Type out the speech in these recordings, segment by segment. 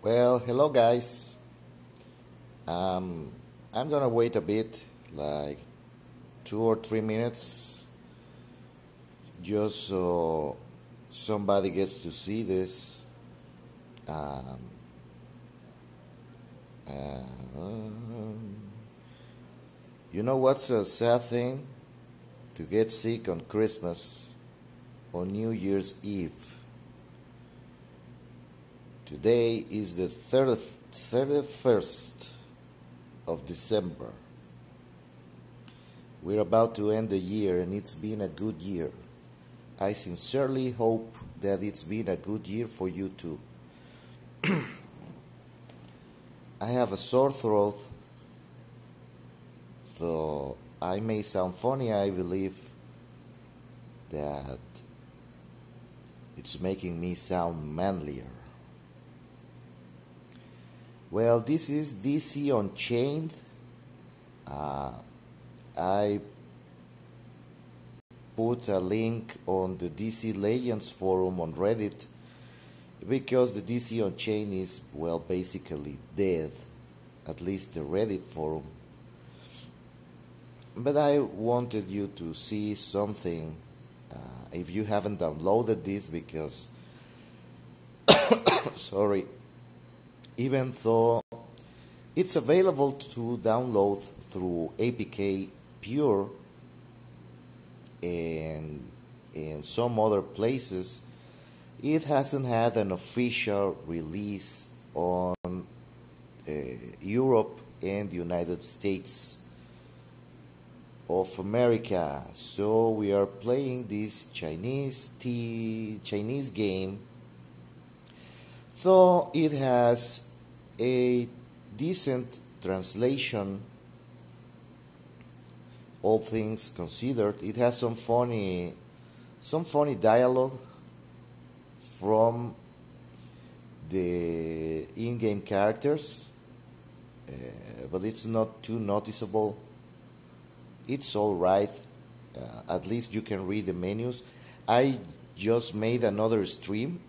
Well, hello guys. I'm gonna wait a bit, like 2 or 3 minutes, just so somebody gets to see this. Um, you know what's a sad thing? To get sick on Christmas or New Year's Eve. Today is the 31st of December. We're about to end the year and it's been a good year. I sincerely hope that it's been a good year for you too. I have a sore throat, though I may sound funny. I believe that it's making me sound manlier. Well, this is DC Unchained. I put a link on the DC Legends forum on Reddit because the DC Unchained is, well, basically dead, at least the Reddit forum. But I wanted you to see something if you haven't downloaded this because, sorry, even though it's available to download through APK Pure and in some other places, it hasn't had an official release on Europe and the United States of America. So we are playing this Chinese game, though it has a decent translation, all things considered. It has some funny dialogue from the in-game characters, but it's not too noticeable. It's alright, at least you can read the menus. I just made another stream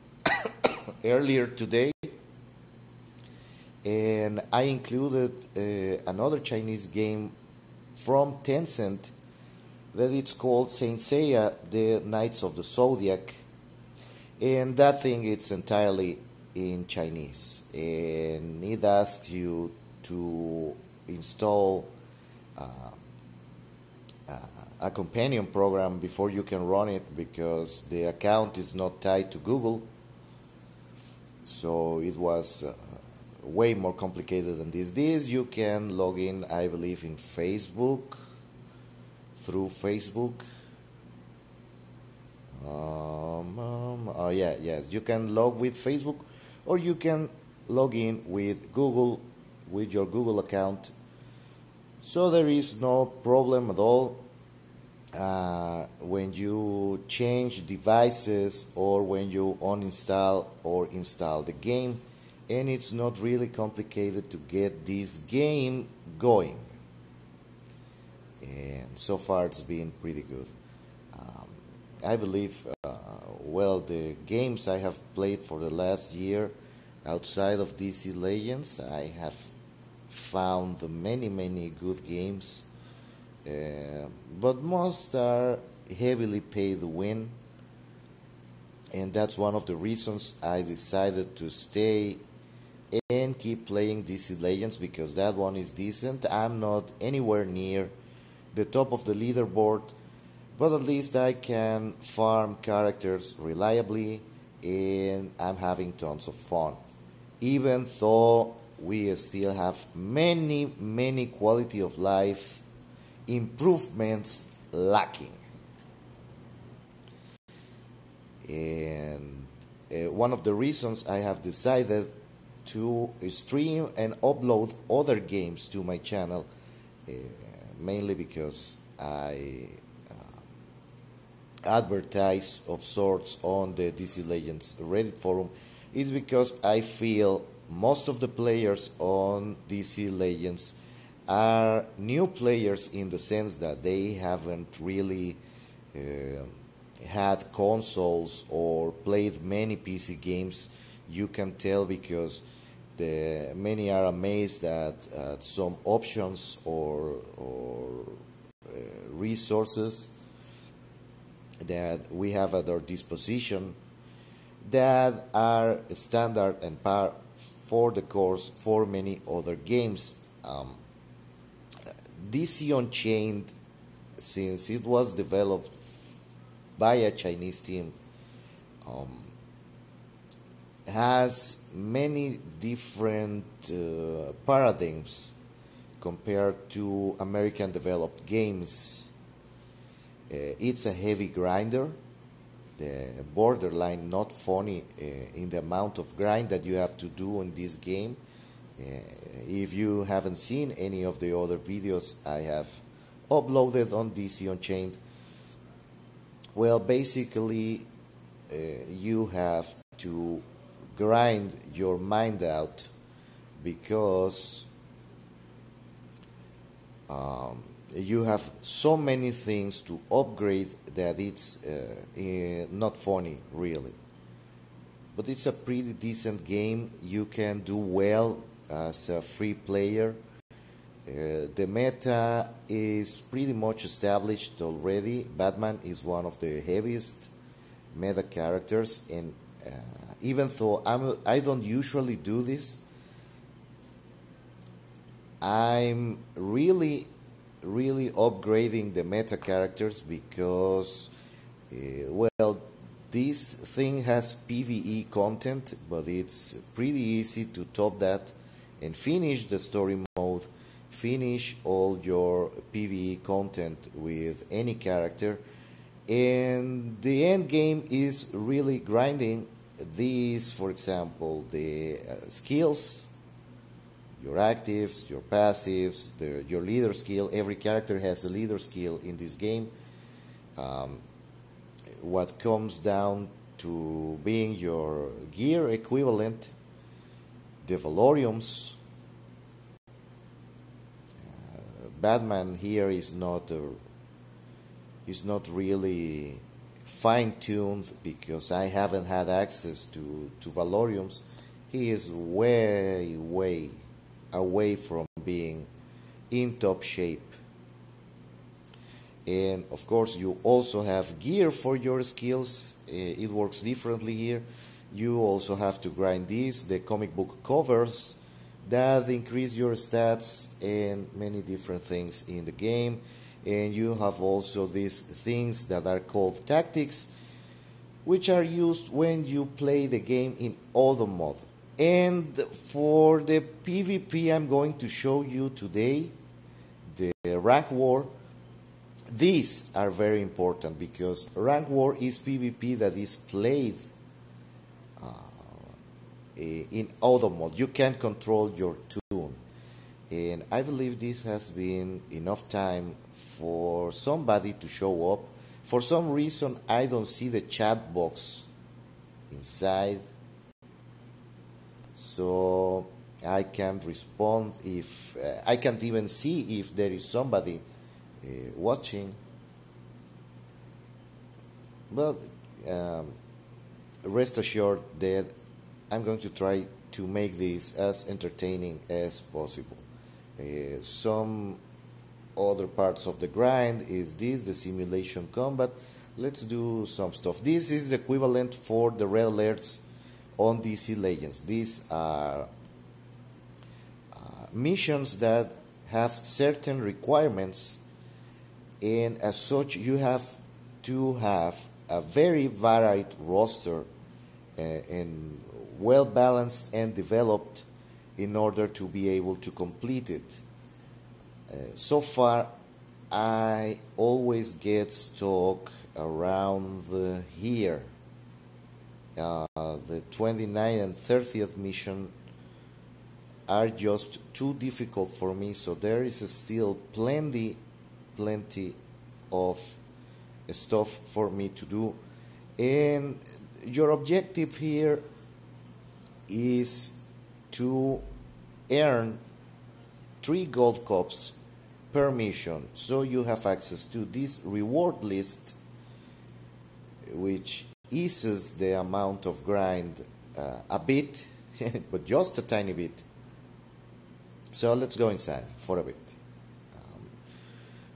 earlier today, and I included another Chinese game from Tencent that it's called Saint Seiya, the Knights of the Zodiac, and that thing it's entirely in Chinese, and it asks you to install a companion program before you can run it because the account is not tied to Google. So it was way more complicated than this. This you can log in, I believe, in Facebook, through Facebook. Oh yeah, yes, you can log with Facebook, or you can log in with Google, with your Google account. So there is no problem at all when you change devices or when you uninstall or install the game, and it's not really complicated to get this game going, and so far it's been pretty good. I believe well, the games I have played for the last year outside of DC Legends, I have found many good games, but most are heavily pay to win, and that's one of the reasons I decided to stay and keep playing DC Legends, because that one is decent. I'm not anywhere near the top of the leaderboard, but at least I can farm characters reliably and I'm having tons of fun, even though we still have many quality of life improvements lacking. And one of the reasons I have decided to stream and upload other games to my channel, mainly because I advertise of sorts on the DC Legends Reddit forum, is because I feel most of the players on DC Legends are new players, in the sense that they haven't really had consoles or played many PC games. You can tell because Many are amazed at some options or resources that we have at our disposition that are standard and par for the course for many other games. DC Unchained, since it was developed by a Chinese team, has many different paradigms compared to American developed games. It's a heavy grinder, the borderline not funny in the amount of grind that you have to do in this game. If you haven't seen any of the other videos I have uploaded on DC Unchained, well, basically you have to grind your mind out because you have so many things to upgrade that it's not funny really. But it's a pretty decent game. You can do well as a free player. The meta is pretty much established already. Batman is one of the heaviest meta characters, and even though I don't usually do this, I'm really upgrading the meta characters because, well, this thing has PvE content, but it's pretty easy to top that and finish the story mode, finish all your PvE content with any character, and the end game is really grinding. These, for example, the skills, your actives, your passives, your leader skill. Every character has a leader skill in this game. What comes down to being your gear equivalent, the Valoriums. Batman here is not really fine-tuned because I haven't had access to Valoriums. He is way away from being in top shape. And of course you also have gear for your skills. It works differently here. You also have to grind these, the comic book covers that increase your stats and many different things in the game. And you have also these things that are called tactics, which are used when you play the game in auto mode. And for the PvP I'm going to show you today, the rank war, these are very important because rank war is PvP that is played in auto mode. You can control your tune, and I believe this has been enough time for somebody to show up. For some reason I don't see the chat box inside, so I can't respond if I can't even see if there is somebody watching. But rest assured that I'm going to try to make this as entertaining as possible. Some other parts of the grind is this, the simulation combat. Let's do some stuff. This is the equivalent for the red alerts on DC Legends. These are missions that have certain requirements, and as such you have to have a very varied roster and well balanced and developed in order to be able to complete it. So far I always get stuck around here. The 29th and 30th mission are just too difficult for me, so there is still plenty of stuff for me to do. And your objective here is to earn 3 gold cups per mission, so you have access to this reward list, which eases the amount of grind a bit. but just a tiny bit. So let's go inside for a bit.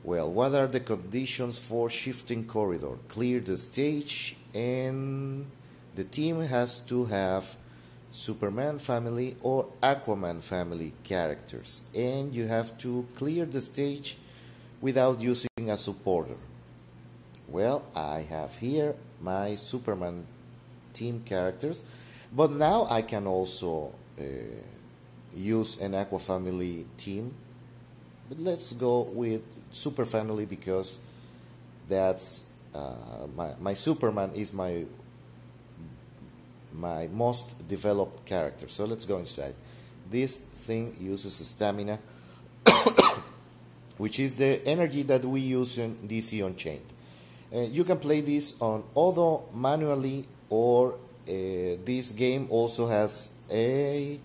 Well, what are the conditions for shifting corridor? Clear the stage, and the team has to have Superman family or Aquaman family characters, and you have to clear the stage without using a supporter. Well, I have here my Superman team characters, but now I can also use an Aqua family team. But let's go with Super Family because that's my Superman is my most developed character. So let's go inside. This thing uses stamina, which is the energy that we use in DC Unchained. You can play this on auto, manually, or this game also has a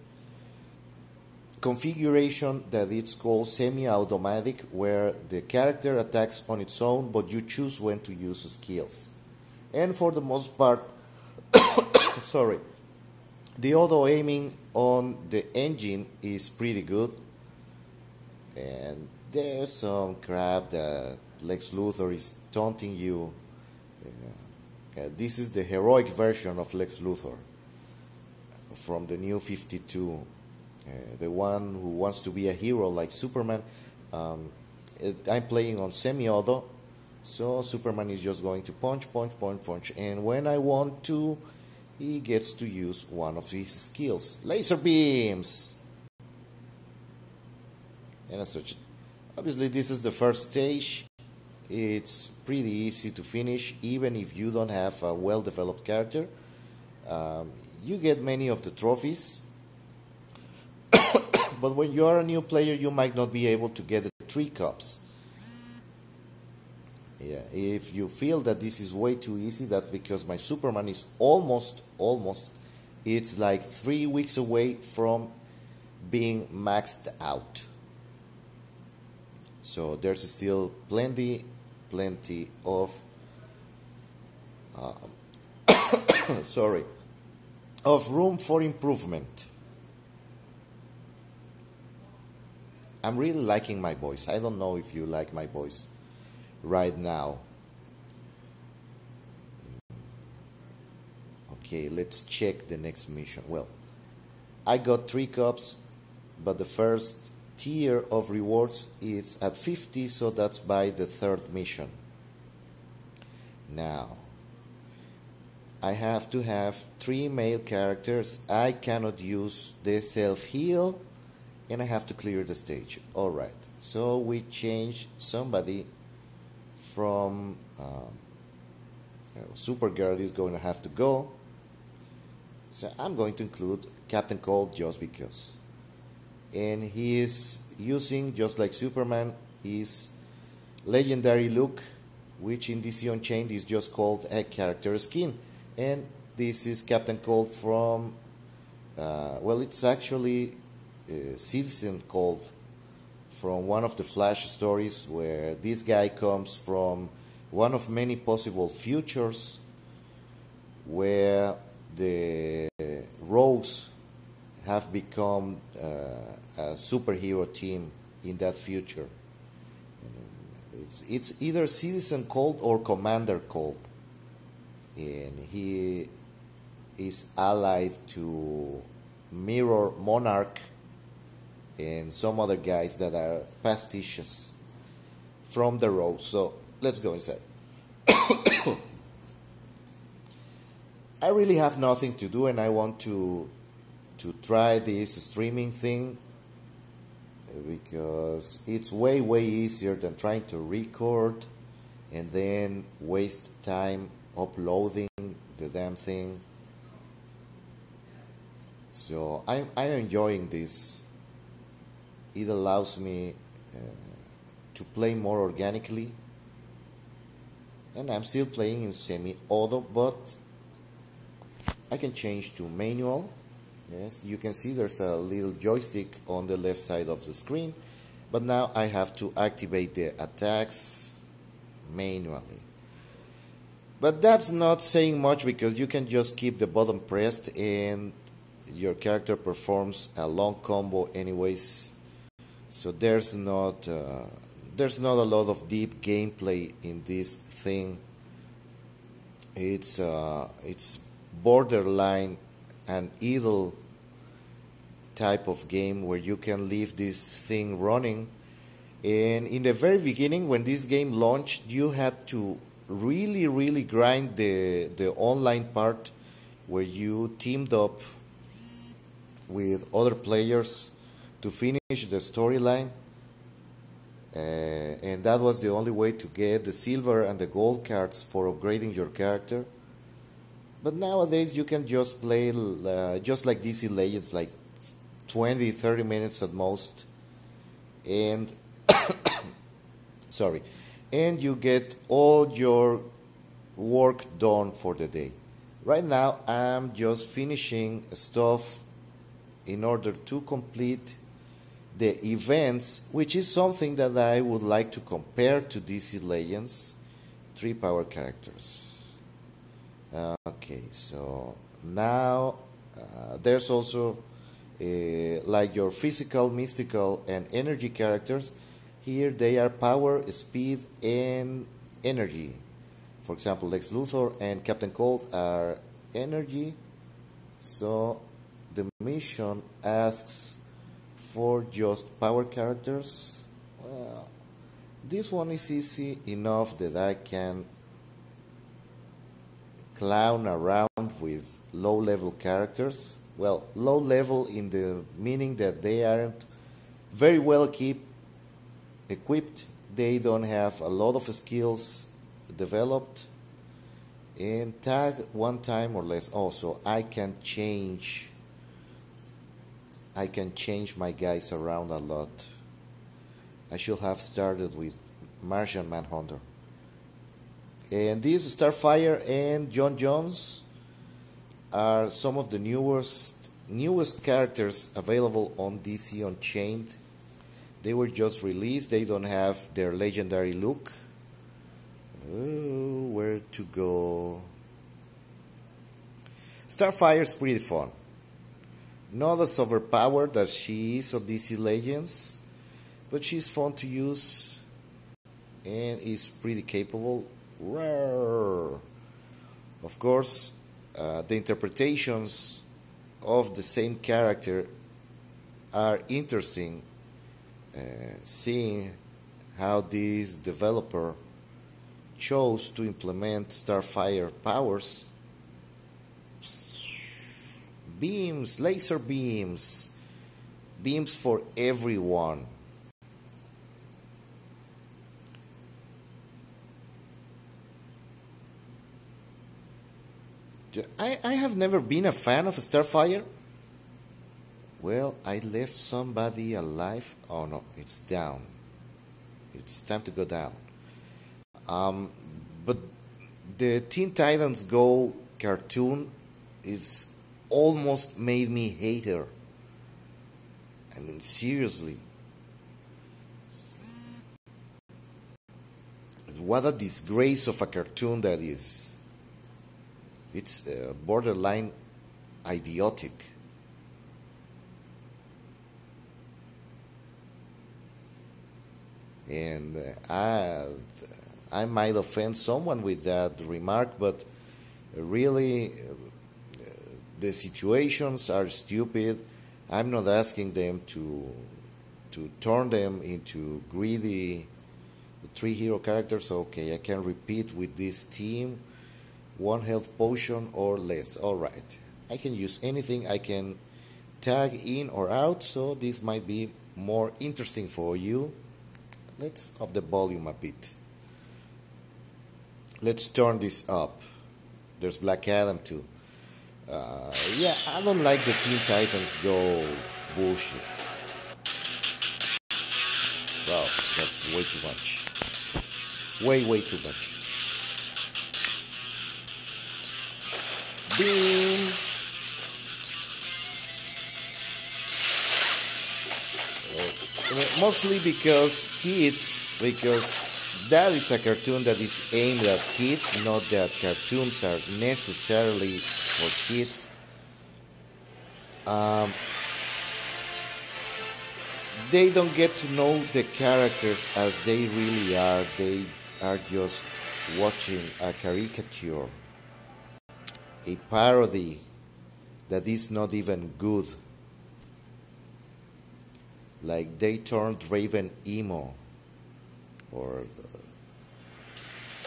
configuration that it's called semi-automatic, where the character attacks on its own, but you choose when to use skills. And for the most part, sorry, the auto aiming on the engine is pretty good. And there's some crap that Lex Luthor is taunting you. This is the heroic version of Lex Luthor from the new 52. The one who wants to be a hero like Superman. I'm playing on semi-auto, so Superman is just going to punch, punch, punch, punch, and when I want to, he gets to use one of his skills, laser beams. And as such, obviously this is the first stage. It's pretty easy to finish, even if you don't have a well-developed character. You get many of the trophies. But when you are a new player, you might not be able to get the 3 cups. Yeah, if you feel that this is way too easy, that's because my Superman is almost, it's like 3 weeks away from being maxed out. So there's still plenty of, sorry, of room for improvement. I'm really liking my voice. I don't know if you like my voice right now. Okay, let's check the next mission. Well, I got 3 cups, but the first tier of rewards is at 50, so that's by the 3rd mission. Now, I have to have 3 male characters. I cannot use the self-heal, and I have to clear the stage. Alright, so we change somebody from Supergirl is going to have to go. So I'm going to include Captain Cold just because. And he is using, just like Superman, his legendary look, which in DC Unchained is just called a character skin. And this is Captain Cold from, well, it's actually Citizen Cold from one of the Flash stories, where this guy comes from one of many possible futures where the rogues have become a superhero team in that future. It's either Citizen Cold or Commander Cold, and he is allied to Mirror Monarch and some other guys that are pastiches from the road. So let's go inside. I really have nothing to do, and I want to try this streaming thing because it's way easier than trying to record and then waste time uploading the damn thing. So I'm enjoying this. It allows me to play more organically, and I'm still playing in semi-auto, but I can change to manual. Yes, you can see there's a little joystick on the left side of the screen, but now I have to activate the attacks manually. But that's not saying much because you can just keep the button pressed and your character performs a long combo anyways. So there's not a lot of deep gameplay in this thing. It's borderline an idle type of game where you can leave this thing running. And in the very beginning, when this game launched, you had to really grind the online part where you teamed up with other players to finish the storyline. And that was the only way to get the silver and the gold cards for upgrading your character. But nowadays you can just play just like DC Legends, like 20-30 minutes at most, and sorry, and you get all your work done for the day. Right now I'm just finishing stuff in order to complete the events, which is something that I would like to compare to DC Legends. 3 power characters. Okay, so now there's also like your physical, mystical, and energy characters. Here they are power, speed, and energy. For example, Lex Luthor and Captain Cold are energy. So the mission asks for just power characters. Well, this one is easy enough that I can clown around with low level characters. Well, low level in the meaning that they aren't very well equipped. They don't have a lot of skills developed. And tag one time or less. Also, I can change my guys around a lot. I should have started with Martian Manhunter. And these Starfire and John Jones are some of the newest characters available on DC Unchained. They were just released. They don't have their legendary look. Oh, where to go? Starfire is pretty fun. Not as overpowered as she is on DC Legends, but she's fun to use and is pretty capable. Rawr. Of course, the interpretations of the same character are interesting. Seeing how this developer chose to implement Starfire powers. Beams, laser beams, beams for everyone. I have never been a fan of Starfire. Well, I left somebody alive. Oh no, it's down. It's time to go down. But the Teen Titans Go cartoon is almost made me hate her. I mean, seriously. What a disgrace of a cartoon that is. It's borderline idiotic. And I might offend someone with that remark, but really, the situations are stupid. I'm not asking them to turn them into greedy 3 hero characters. Okay, I can repeat with this team 1 health potion or less. Alright, I can use anything. I can tag in or out, so this might be more interesting for you. Let's up the volume a bit. Let's turn this up. There's Black Adam too. Yeah, I don't like the Teen Titans Go bullshit. Wow, that's way too much. Way too much. Beam. Mostly because that is a cartoon that is aimed at kids, not that cartoons are necessarily for kids. Um, they don't get to know the characters as they really are. They are just watching a caricature, a parody that is not even good. Like they turned Raven emo, or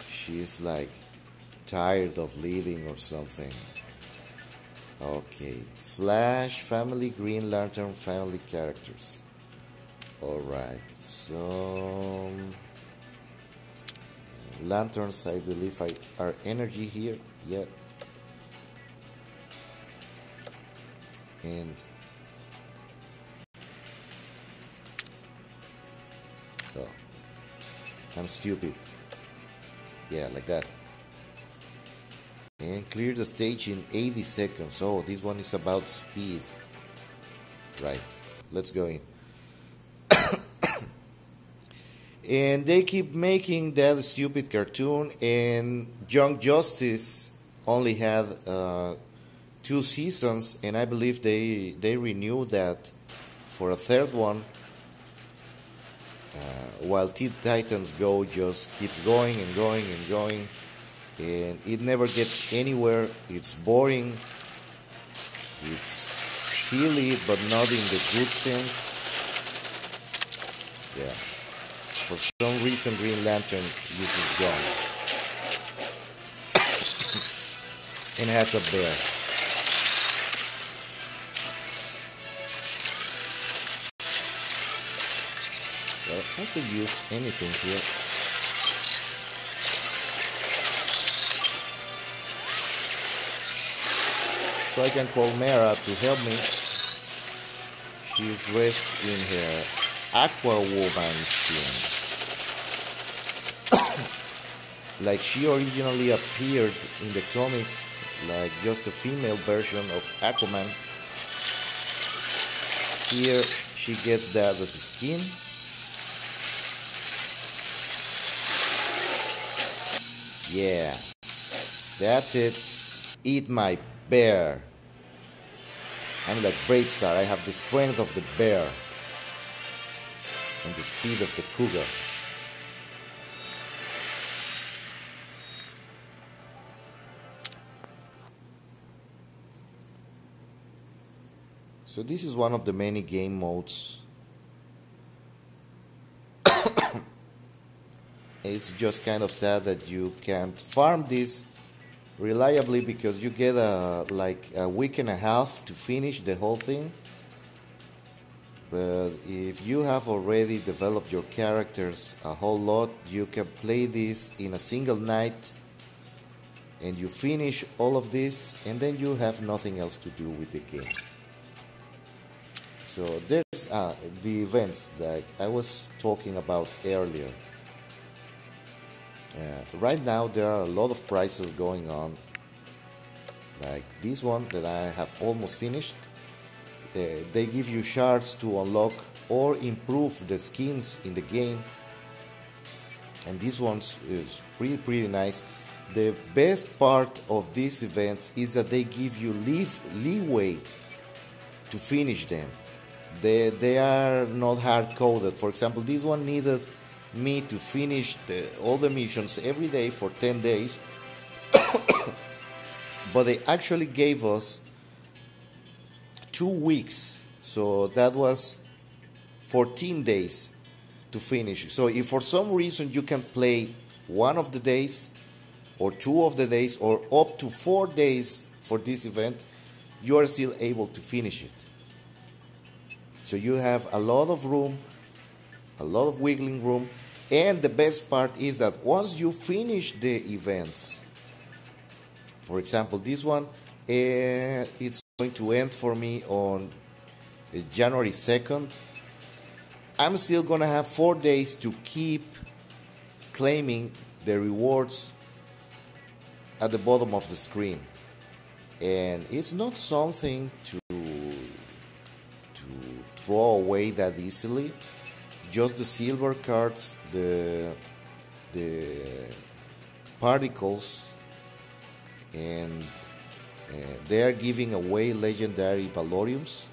she's like tired of living or something. Okay, Flash, Family, Green Lantern, Family characters. Alright, so lanterns, I believe, are energy here. Yeah. And oh, I'm stupid. Yeah, like that. And clear the stage in 80 seconds. Oh, this one is about speed. Right, let's go in. And they keep making that stupid cartoon, and Young Justice only had 2 seasons, and I believe they renewed that for a third one, while Teen Titans Go just keeps going and going and going, and it never gets anywhere. It's boring, it's silly, but not in the good sense. Yeah. For some reason, Green Lantern uses guns and has a bear. Well, I could use anything here. So I can call Mara to help me. She's dressed in her Aqua Woman skin. Like she originally appeared in the comics, like just a female version of Aquaman. Here she gets that as a skin. Yeah, that's it. Eat my bear. I'm like Brave Star. I have the strength of the bear and the speed of the cougar. So this is one of the many game modes. It's just kind of sad that you can't farm this reliably because you get like a week and a half to finish the whole thing. But if you have already developed your characters a whole lot, you can play this in a single night and you finish all of this, and then you have nothing else to do with the game. So there's the events that I was talking about earlier. Right now there are a lot of prizes going on, like this one that I have almost finished. They give you shards to unlock or improve the skins in the game, and this one is pretty nice. The best part of these events is that they give you leeway to finish them. They are not hard coded. For example, this one needed me to finish all the missions every day for 10 days, but they actually gave us 2 weeks, so that was 14 days to finish. So if for some reason you can play one of the days or 2 of the days or up to 4 days for this event, you are still able to finish it. So you have a lot of room, a lot of wiggling room, and the best part is that once you finish the events, for example, this one, it's going to end for me on January 2nd. I'm still gonna have 4 days to keep claiming the rewards at the bottom of the screen, and it's not something to throw away that easily. Just the silver cards, the particles, and They are giving away legendary valoriums.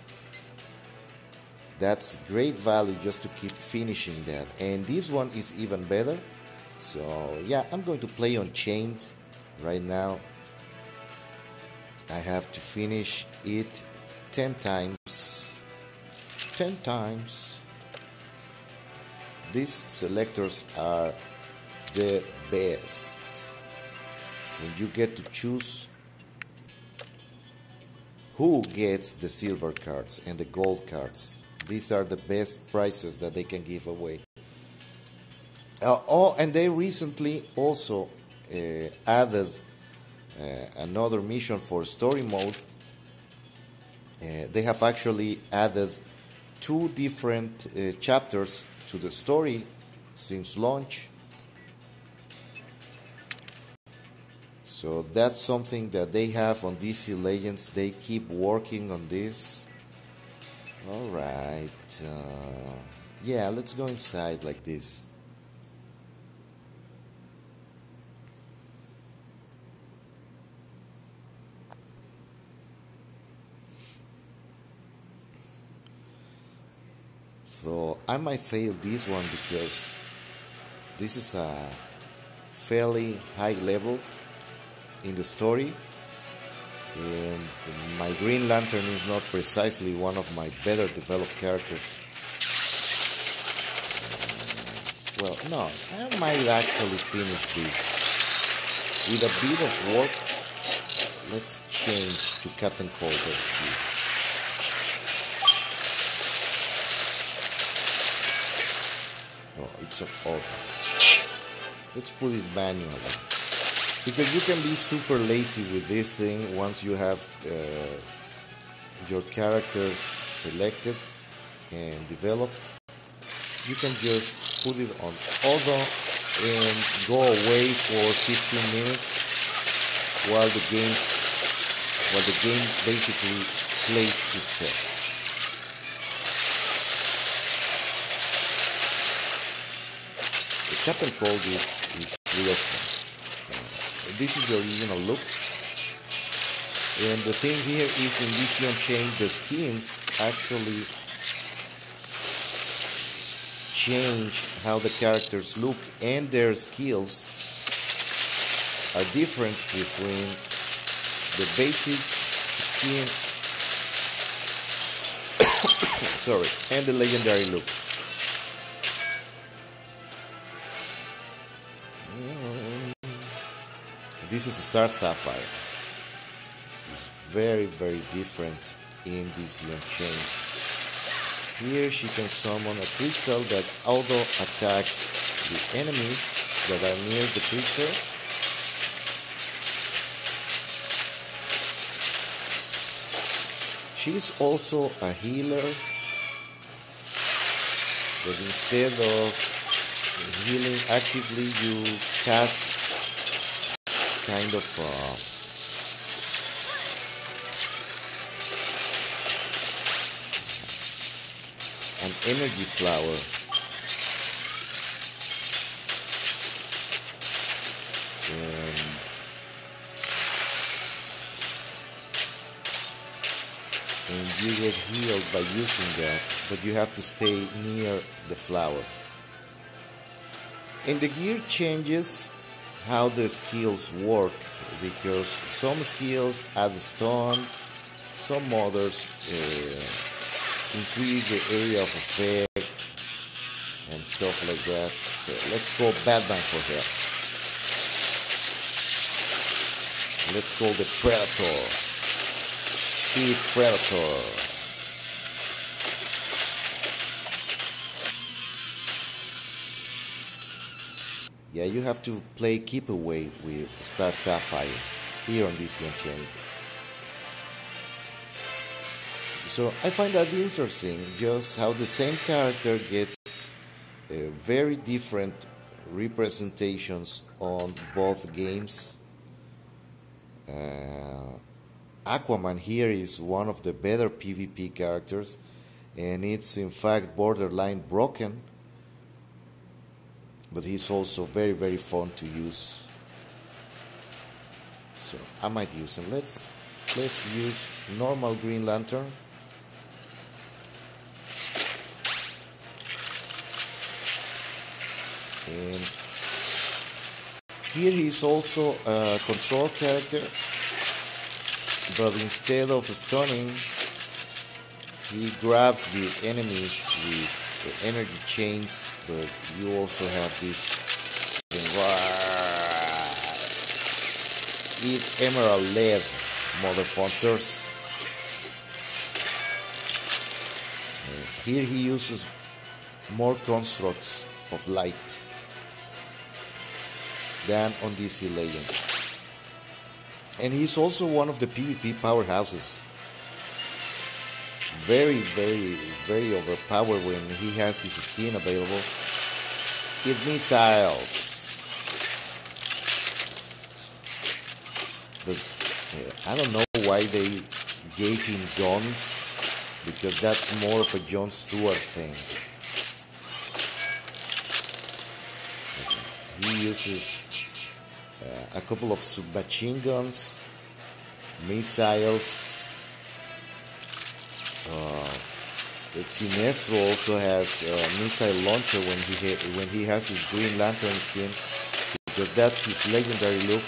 That's great value just to keep finishing that. And this one is even better. So yeah, I'm going to play Unchained right now. I have to finish it 10 times. 10 times. These selectors are the best. When you get to choose who gets the silver cards and the gold cards. These are the best prizes that they can give away. Oh, and they recently also added another mission for story mode. They have actually added 2 different chapters to the story since launch. So that's something that they have on DC Legends. They keep working on this. Alright. Yeah, let's go inside like this. So I might fail this one because this is a fairly high level in the story, and my Green Lantern is not precisely one of my better developed characters. Well, no, I might actually finish this. With a bit of work, let's change to Captain Cold. Let's see. Oh, it's an auto. Let's put it manually. Because you can be super lazy with this thing once you have your characters selected and developed. You can just put it on auto and go away for 15 minutes while the game basically plays itself. The Captain Cold is real fun. This is the original look, and the thing here is in this Unchained, the skins actually change how the characters look, and their skills are different between the basic skin sorry, and the legendary look. This is Star Sapphire. It's very, very different in this Unchained. Here she can summon a crystal that auto attacks the enemies that are near the crystal. She's also a healer, but instead of healing actively, you cast kind of an energy flower. And you get healed by using that, but you have to stay near the flower. And the gear changes how the skills work, because some skills add stun, some others increase the area of effect and stuff like that. So let's go Batman for that. Let's call the Predator. Be Predator. Yeah, you have to play keep away with Star Sapphire here on this Unchained. So I find that interesting, just how the same character gets very different representations on both games. Aquaman here is one of the better PvP characters, and it's in fact borderline broken. But he's also very, very fun to use. So I might use him. Let's let's use normal Green Lantern. And here he is also a control character, but instead of stunning, he grabs the enemies with the energy chains, but you also have this eat emerald lead, motherfuckers. Here he uses more constructs of light than on DC Legends. And he's also one of the PvP powerhouses. Very, very, very overpowered when he has his skin available. It missiles. But I don't know why they gave him guns, because that's more of a Jon Stewart thing. He uses a couple of submachine guns, missiles. Sinestro also has a missile launcher when he has his Green Lantern skin, because that's his legendary look.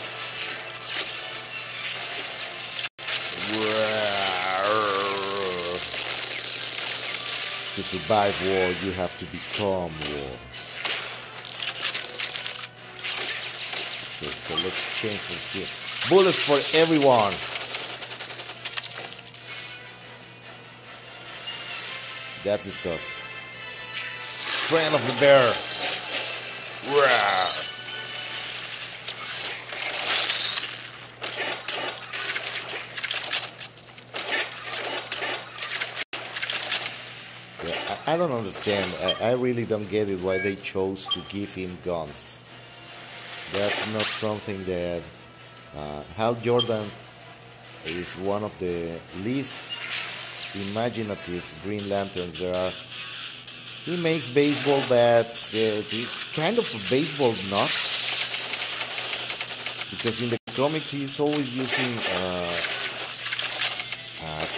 To survive war, you have to become war. Okay, so let's change the skin. Bullets for everyone. That's the stuff. Friend of the bear. Rawr. I don't understand. I really don't get it why they chose to give him guns. That's not something that Hal Jordan is one of the least imaginative Green Lanterns there are. He makes baseball bats. He's kind of a baseball nut, because in the comics he's always using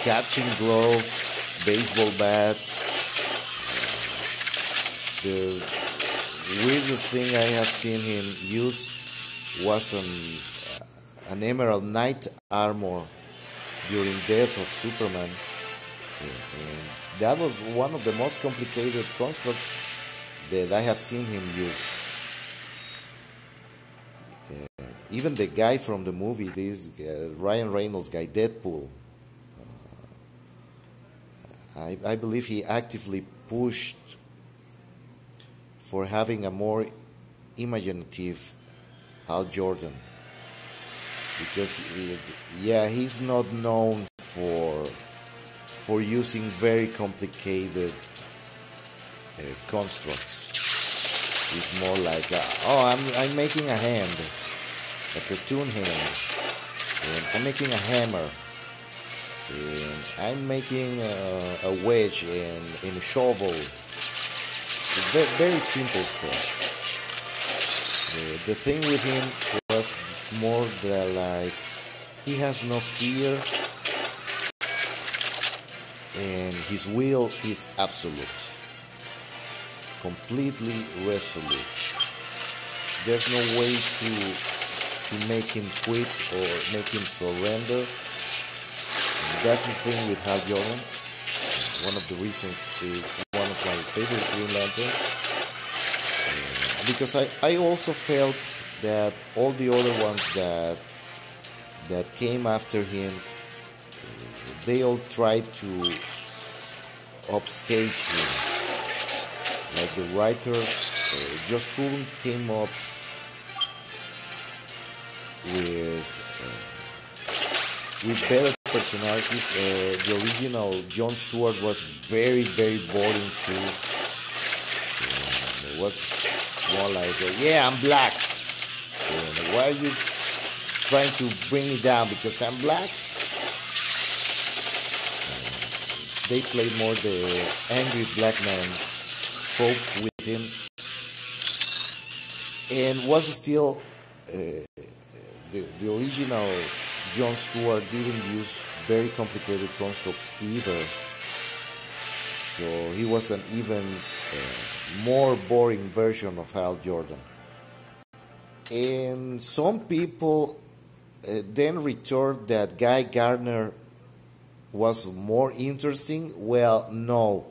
catching glove, baseball bats. The weirdest thing I have seen him use was an Emerald Knight armor during Death of Superman. And that was one of the most complicated constructs that I have seen him use. Even the guy from the movie, this Ryan Reynolds guy, Deadpool, I believe he actively pushed for having a more imaginative Hal Jordan, because he's not known for using very complicated constructs. He's more like I'm making a hand, a cartoon hand, and I'm making a hammer, and I'm making a wedge and a shovel. Very simple stuff. The thing with him was more that, like, he has no fear, and his will is absolute, completely resolute. There's no way to make him quit or make him surrender. That's the thing with Hal Jordan. One of the reasons is one of my favorite Green Lanterns, because I also felt that all the other ones that came after him, they all tried to upstage him. Like the writers just couldn't came up with better personalities. The original Jon Stewart was very, very boring too. It was more like, I'm black. Why are you trying to bring me down because I'm black? They played more the angry black man trope with him, and was still the original Jon Stewart didn't use very complicated constructs either. So he was an even more boring version of Hal Jordan. And some people then retort that Guy Gardner was more interesting. Well, no.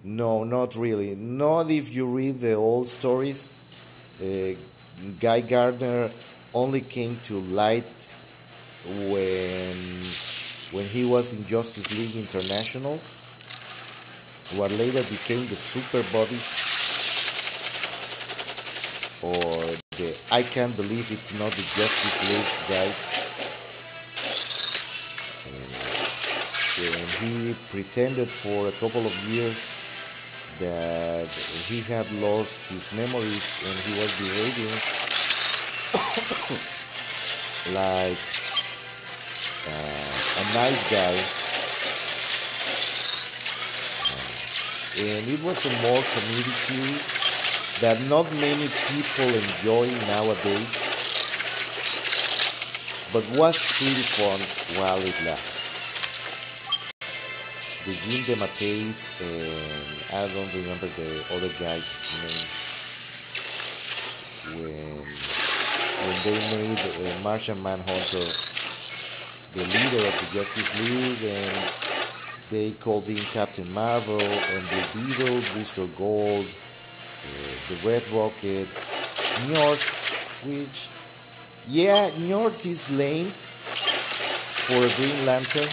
No, not really. Not if you read the old stories. Guy Gardner only came to light when he was in Justice League International, what later became the Super Buddies, or the I Can't Believe It's Not the Justice League guys. And he pretended for a couple of years that he had lost his memories and he was behaving like a nice guy. And it was a more comedic series that not many people enjoy nowadays, but was pretty fun while it lasted. The Jim DeMatteis and I don't remember the other guy's name when they made Martian Manhunter the leader of the Justice League, and they called him Captain Marvel, and the Beetle, Booster Gold, the Red Rocket, Njord, which, yeah, Njord is lame for a Green Lantern.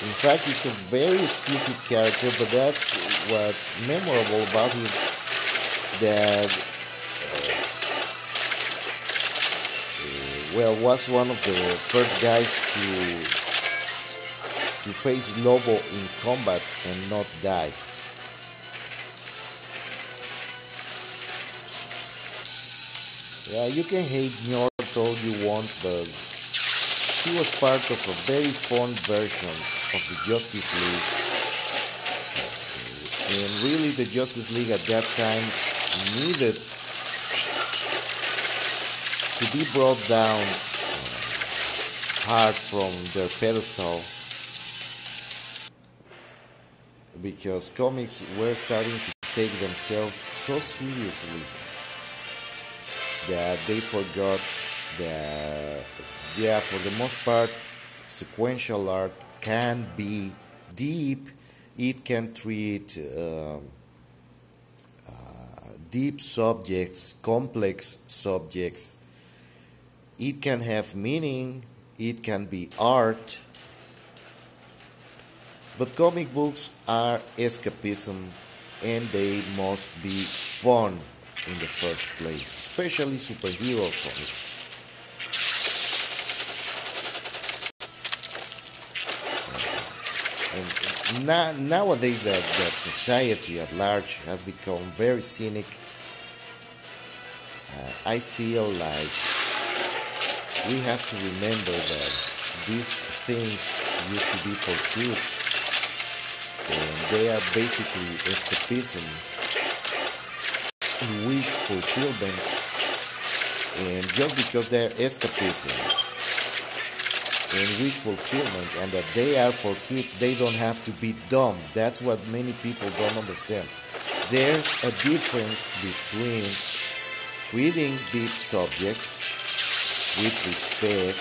In fact, it's a very stupid character, but that's what's memorable about him, that was one of the first guys to face Lobo in combat and not die. Yeah, you can hate Njord all you want, but he was part of a very fun version of the Justice League. And really the Justice League at that time needed to be brought down hard from their pedestal, because comics were starting to take themselves so seriously that they forgot that, yeah, for the most part, sequential art can be deep. It can treat deep subjects, complex subjects. It can have meaning. It can be art. But comic books are escapism, and they must be fun in the first place, especially superhero comics. And nowadays that society at large has become very cynic, I feel like we have to remember that these things used to be for kids, and they are basically escapism, wish fulfillment, and just because they're escapism and wish fulfillment and that they are for kids, they don't have to be dumb. That's what many people don't understand. There's a difference between treating deep subjects with respect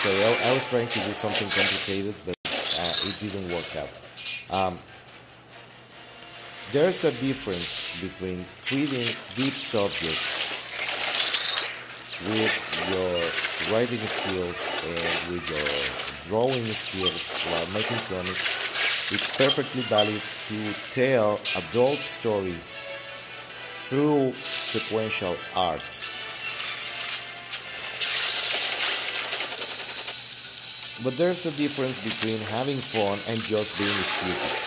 so I was trying to do something complicated, but it didn't work out. There's a difference between treating deep subjects with your writing skills and with your drawing skills while making comics. It's perfectly valid to tell adult stories through sequential art. But there's a difference between having fun and just being stupid.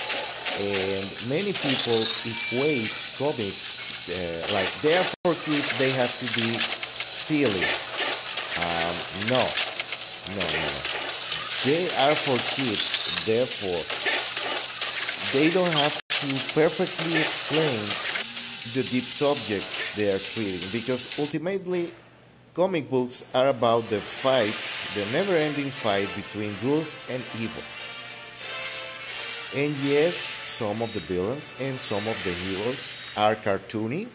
And many people equate comics like they're for kids, they have to be silly. No. They are for kids, therefore they don't have to perfectly explain the deep subjects they are treating, because ultimately comic books are about the fight, the never-ending fight between good and evil. And yes, some of the villains and some of the heroes are cartoony,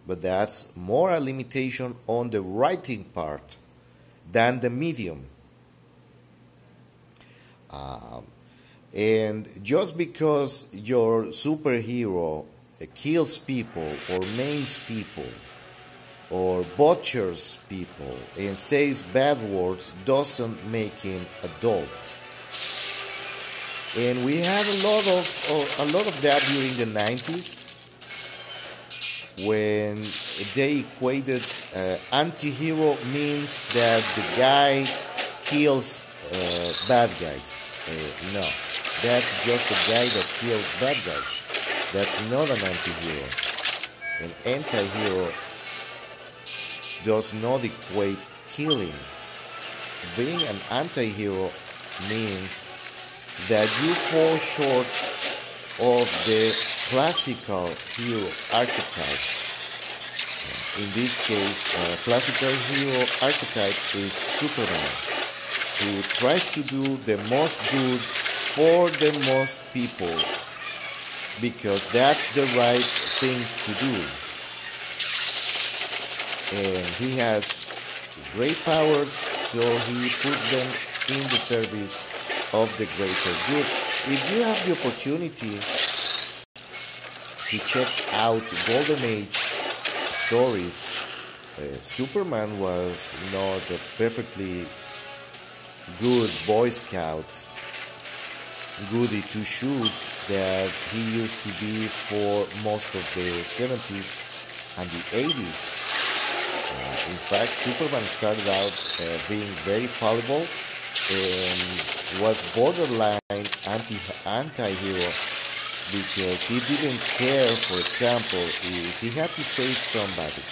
but that's more a limitation on the writing part than the medium. And just because your superhero kills people or maims people or butchers people and says bad words doesn't make him adult. And we had a lot of that during the 90s when they equated anti-hero means that the guy kills bad guys. No, that's just a guy that kills bad guys. That's not an anti-hero. An anti-hero does not equate killing. Being an anti-hero means that you fall short of the classical hero archetype. In this case, classical hero archetype is Superman, who tries to do the most good for the most people because that's the right thing to do. And he has great powers, so he puts them in the service of the greater good. If you have the opportunity to check out Golden Age stories, Superman was not a perfectly good Boy Scout, goody two shoes that he used to be for most of the 70s and the 80s. In fact, Superman started out being very fallible and was borderline anti-hero because he didn't care, for example, if he had to save somebody.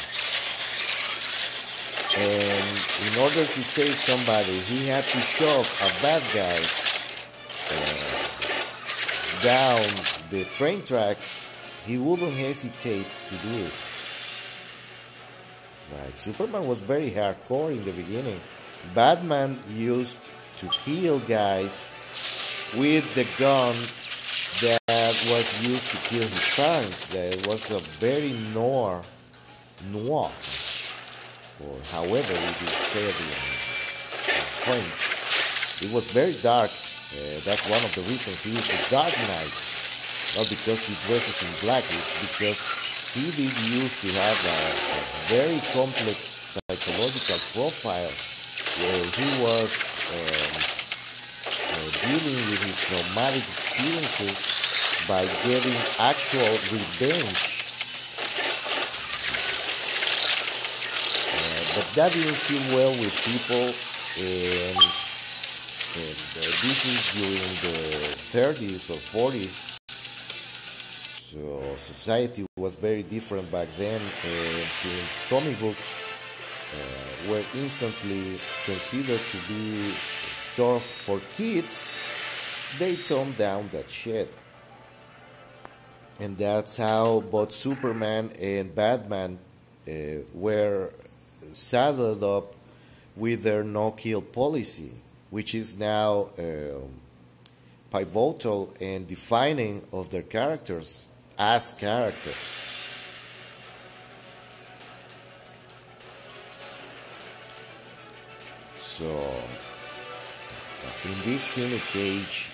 And in order to save somebody, he had to shove a bad guy down the train tracks. He wouldn't hesitate to do it. Like, Superman was very hardcore in the beginning. Batman used to kill guys with the gun that was used to kill his parents. That was a very noir, or however it is said in French. It was very dark. That's one of the reasons he used the Dark Knight. Not because he dresses in black, it's because he did used to have a very complex psychological profile where he was dealing with his traumatic experiences by getting actual revenge. But that didn't sit well with people, and this is during the 30s or 40s. So society was very different back then, and since comic books were instantly considered to be stuff for kids, they toned down that shit. And that's how both Superman and Batman were saddled up with their no-kill policy, which is now pivotal and defining of their characters as characters. So in this cynic age,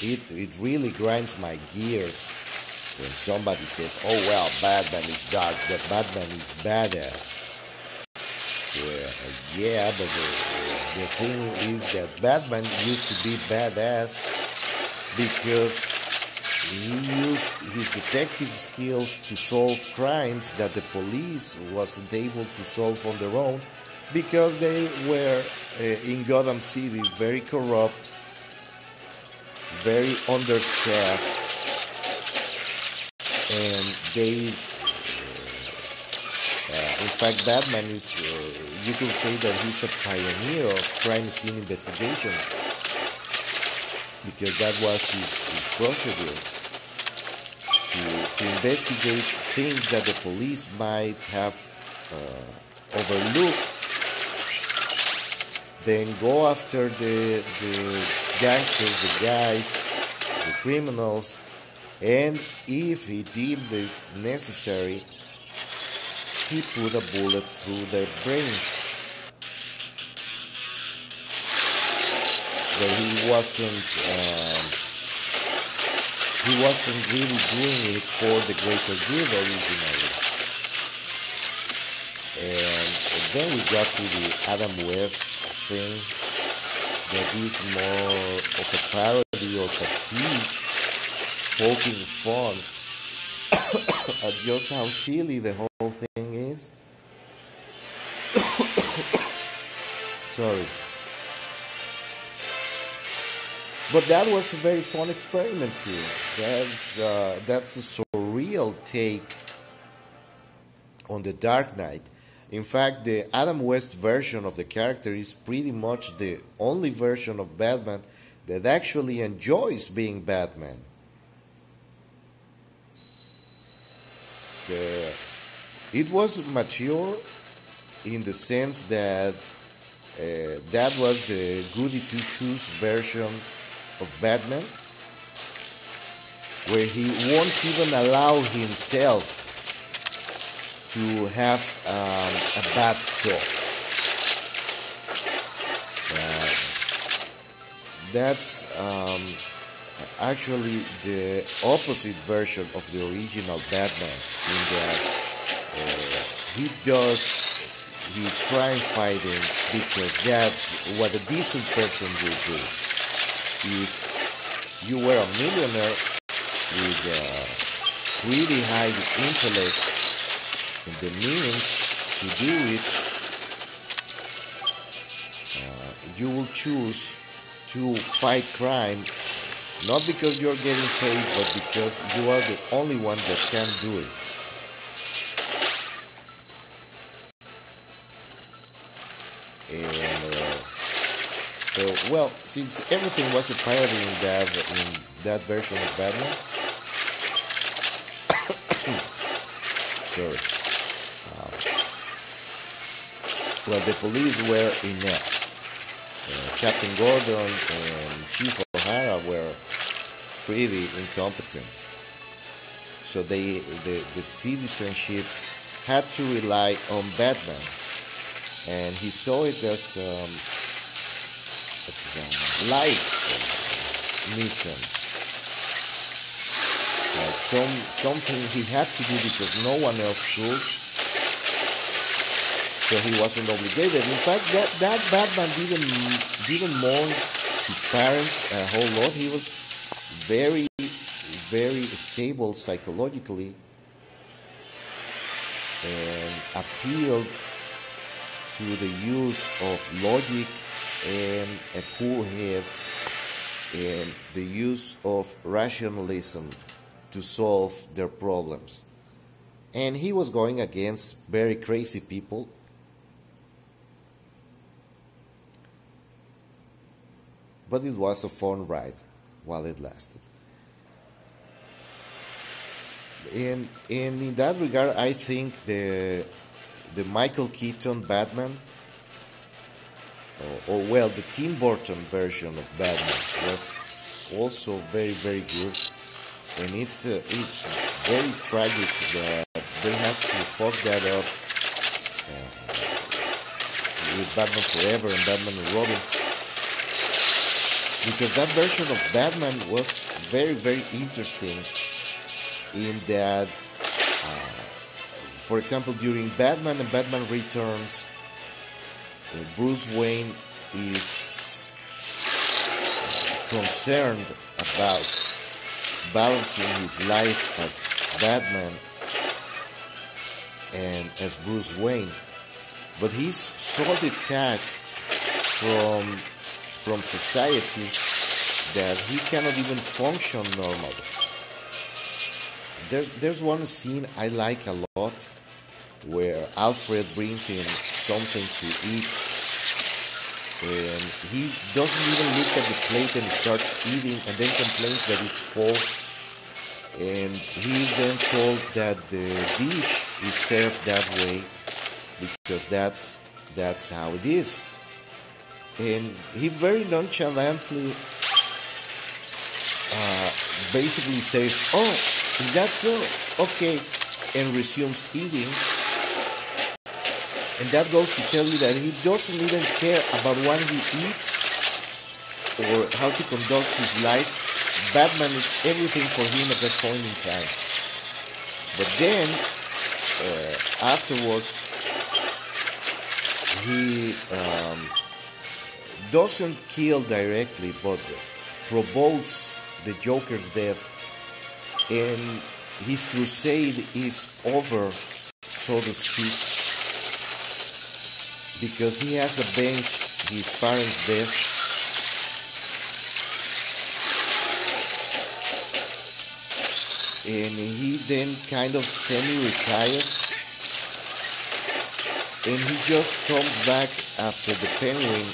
it really grinds my gears when somebody says, "Oh well, Batman is dark, but Batman is badass." Yeah, but the thing is that Batman used to be badass because he used his detective skills to solve crimes that the police wasn't able to solve on their own because they were in Gotham City very corrupt, very understaffed, and they in fact, Batman is, you could say that he's a pioneer of crime scene investigations because that was his procedure to investigate things that the police might have overlooked, then go after the gangsters, the guys, the criminals, and if he deemed it necessary, he put a bullet through their brains. But he wasn't really doing it for the greater good originally. And then we got to the Adam West thing that is more of a parody or pastiche, poking fun at just how silly the whole thing is. Sorry. But that was a very fun experiment too. That's a surreal take on the Dark Knight. In fact, the Adam West version of the character is pretty much the only version of Batman that actually enjoys being Batman. It was mature in the sense that that was the goody two-shoes version of Batman, where he won't even allow himself to have a bad thought. That's actually the opposite version of the original Batman, in that he does his crime fighting because that's what a decent person would do. If you were a millionaire with really high intellect and the means to do it, you will choose to fight crime not because you're getting paid, but because you are the only one that can do it. And well, since everything was a parody in that version of Batman, sorry. Well, the police were inept. Captain Gordon and Chief O'Hara were pretty incompetent. So the citizenship had to rely on Batman, and he saw it as a life mission, something he had to do because no one else could. So he wasn't obligated. In fact, that Batman didn't mourn his parents a whole lot. He was very, very stable psychologically and appealed to the use of logic and a cool head and the use of rationalism to solve their problems. And he was going against very crazy people. But it was a fun ride while it lasted. And in that regard, I think the Michael Keaton Batman, or well, the Tim Burton version of Batman was also very, very good. And it's very tragic that they have to fuck that up with Batman Forever and Batman and Robin. Because that version of Batman was very, very interesting in that, for example, during Batman and Batman Returns, Bruce Wayne is concerned about balancing his life as Batman and as Bruce Wayne. But he's so detached from society that he cannot even function normally. There's one scene I like a lot where Alfred brings him something to eat and he doesn't even look at the plate and starts eating and then complains that it's cold, and he's then told that the dish is served that way because that's how it is. And he very nonchalantly basically says, "Oh, is that so? Okay," and resumes eating. And that goes to tell you that he doesn't even care about what he eats or how to conduct his life. Batman is everything for him at that point in time. But then, afterwards, he doesn't kill directly, but provokes the Joker's death. And his crusade is over, so to speak, because he has avenged his parents' death. And he then kind of semi-retires, and he just comes back after the Penguin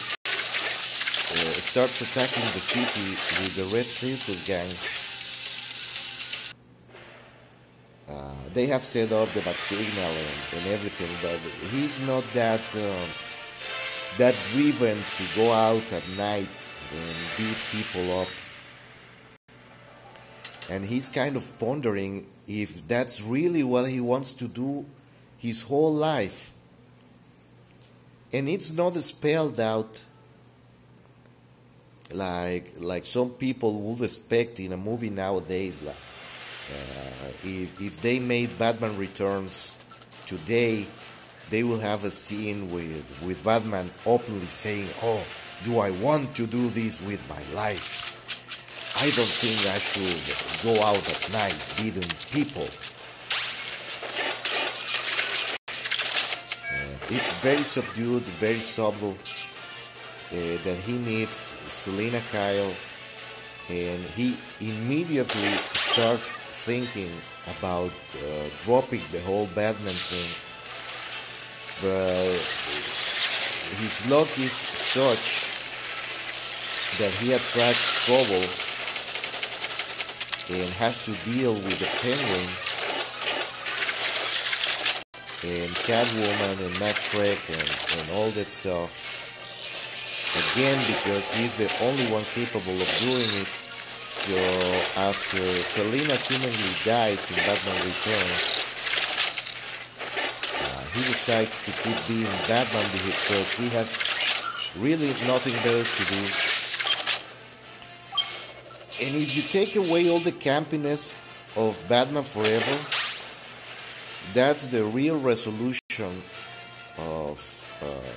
starts attacking the city with the Red Circus gang. They have set up the bat signal and everything, but he's not that driven to go out at night and beat people up. And he's kind of pondering if that's really what he wants to do his whole life. And it's not spelled out like some people would expect in a movie nowadays. Like if they made Batman Returns today, they will have a scene with Batman openly saying, "Oh, do I want to do this with my life? I don't think I should go out at night beating people." It's very subdued, very subtle. That he meets Selina Kyle, and he immediately starts thinking about dropping the whole Batman thing. But his luck is such that he attracts trouble and has to deal with the Penguin and Catwoman and Max Schreck and all that stuff. Again, because he's the only one capable of doing it. So after Selina seemingly dies in Batman Returns, he decides to keep being Batman because he has really nothing better to do. And if you take away all the campiness of Batman Forever, that's the real resolution of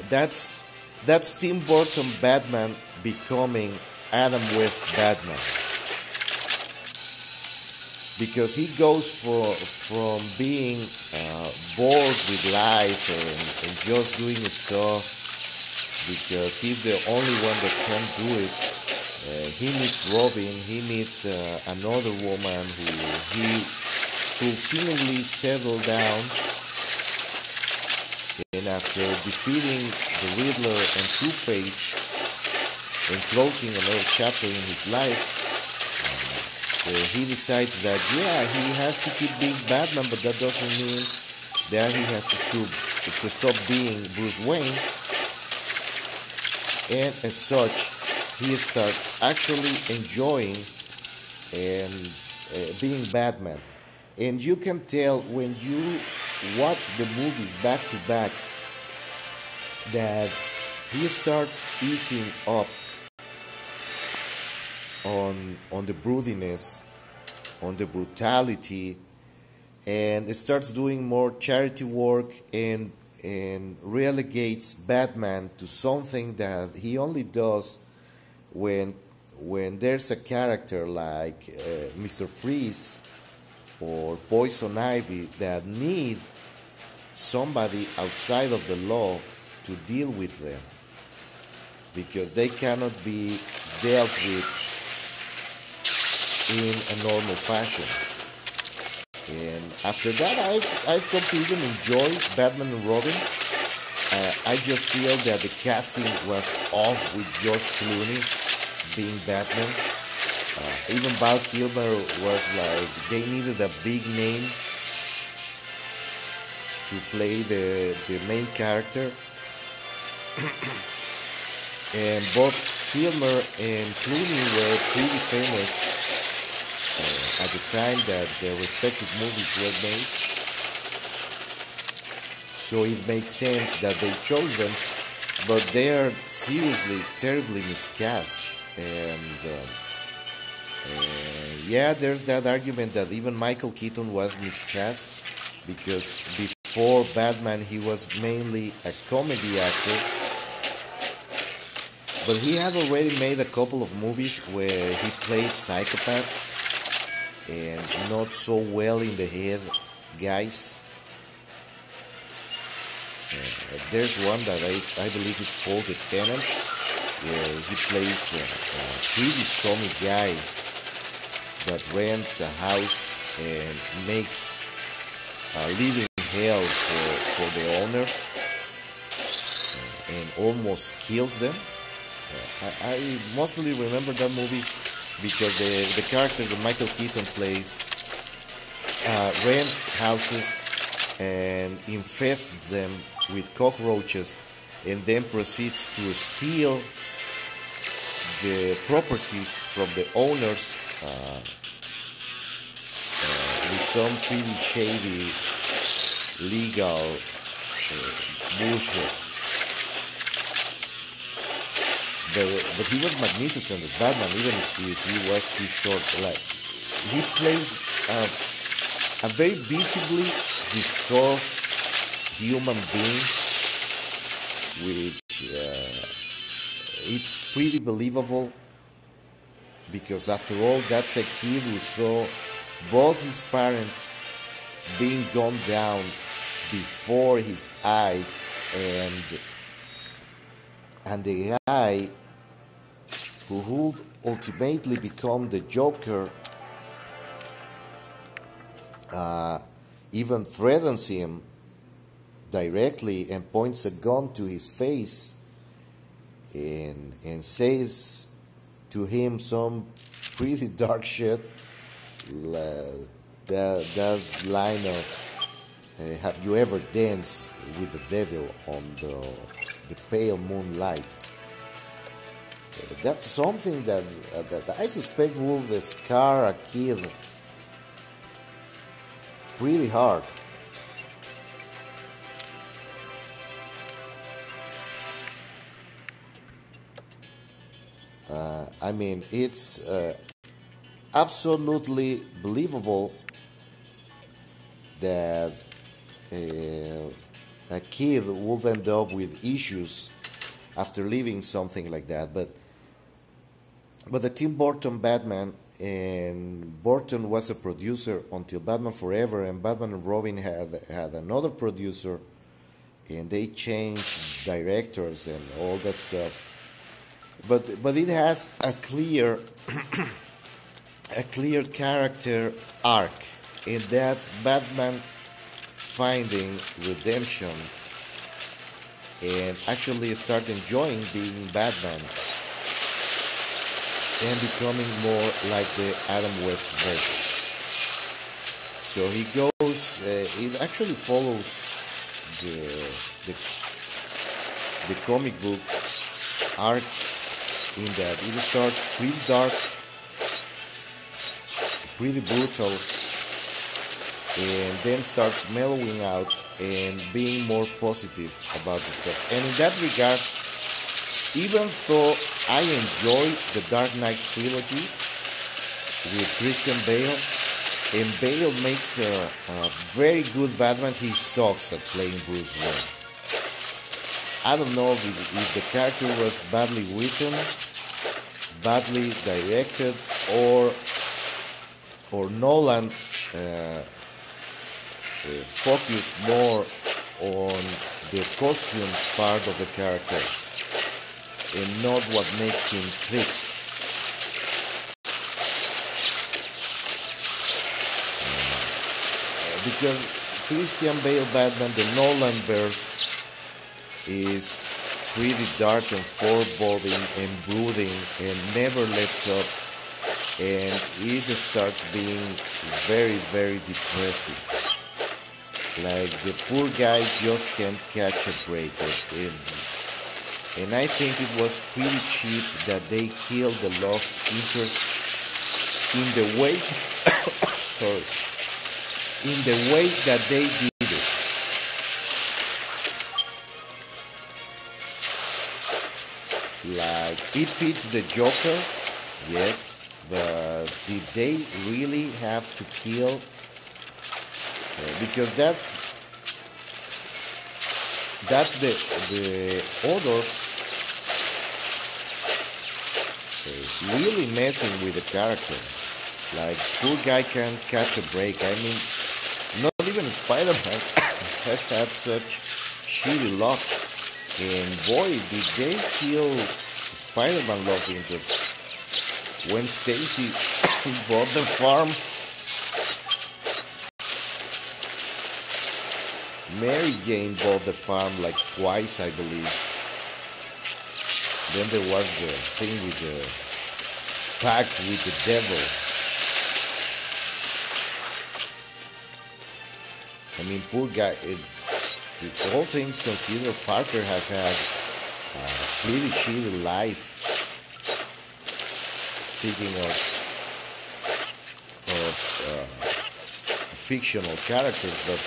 that's Tim Burton Batman becoming Adam West Batman, because he goes from being bored with life and just doing stuff because he's the only one that can do it. He meets Robin, he meets another woman who will seemingly settle down. And after defeating the Riddler and Two-Face and closing another chapter in his life, he decides that, yeah, he has to keep being Batman, but that doesn't mean that he has to stop being Bruce Wayne. And as such, he starts actually enjoying and being Batman. And you can tell when you watch the movies back to back that he starts easing up on the broodiness, on the brutality, and starts doing more charity work and relegates Batman to something that he only does when there's a character like Mr. Freeze or Poison Ivy that need somebody outside of the law to deal with them, because they cannot be dealt with in a normal fashion. And after that, I've come to even enjoy Batman and Robin, I just feel that the casting was off with George Clooney being Batman. Even Val Kilmer was like, they needed a big name to play the main character. And both Kilmer and Clooney were pretty famous at the time that their respective movies were made. So it makes sense that they chose them, but they are seriously, terribly miscast. And yeah, there's that argument that even Michael Keaton was miscast because before Batman he was mainly a comedy actor, but he had already made a couple of movies where he played psychopaths and not so well in the head guys. There's one that I believe is called The Tenant, where he plays a pretty scummy guy that rents a house and makes a living hell for the owners and almost kills them. I mostly remember that movie because the character that Michael Keaton plays rents houses and infests them with cockroaches and then proceeds to steal the properties from the owners with some pretty shady legal bullshit. But he was magnificent as Batman, even if he was too short. Like, he plays a very visibly disturbed human being, which it's pretty believable because after all, that's a kid who saw both his parents being gunned down before his eyes, and the guy who would ultimately become the Joker even threatens him directly and points a gun to his face and says to him some pretty dark shit. That line of have you ever danced with the devil on the pale moonlight? That's something that I suspect will scar a kid pretty hard. I mean, it's absolutely believable that a kid will end up with issues after living something like that. But the Tim Burton Batman, and Burton was a producer until Batman Forever, and Batman and Robin had another producer, and they changed directors and all that stuff. But it has a clear character arc, and that's Batman finding redemption and actually start enjoying being Batman and becoming more like the Adam West version. So he goes. It actually follows the comic book arc in that it starts pretty dark, pretty brutal, and then starts mellowing out and being more positive about the stuff. And in that regard, even though I enjoy the Dark Knight trilogy with Christian Bale, and Bale makes a very good Batman, he sucks at playing Bruce Wayne. I don't know if the character was badly written, badly directed, or Nolan focused more on the costume part of the character and not what makes him thick. Because Christian Bale Batman, the Nolan verse, is pretty dark and foreboding and brooding and never lets up, and it starts being very, very depressing. Like the poor guy just can't catch a break. And I think it was pretty cheap that they killed the love interest in the way sorry, in the way that they did it. Like, it fits the Joker, yes, but did they really have to kill? Because that's the authors really messing with the character. Like, poor guy can't catch a break. I mean, not even Spider-Man has had such shitty luck. And boy, did they kill Spider-Man love interest. When Stacy bought the farm, Mary Jane bought the farm like twice, I believe. Then there was the thing with the pact with the devil. I mean, poor guy. All things considered, Parker has had a pretty shitty life. Speaking of fictional characters, but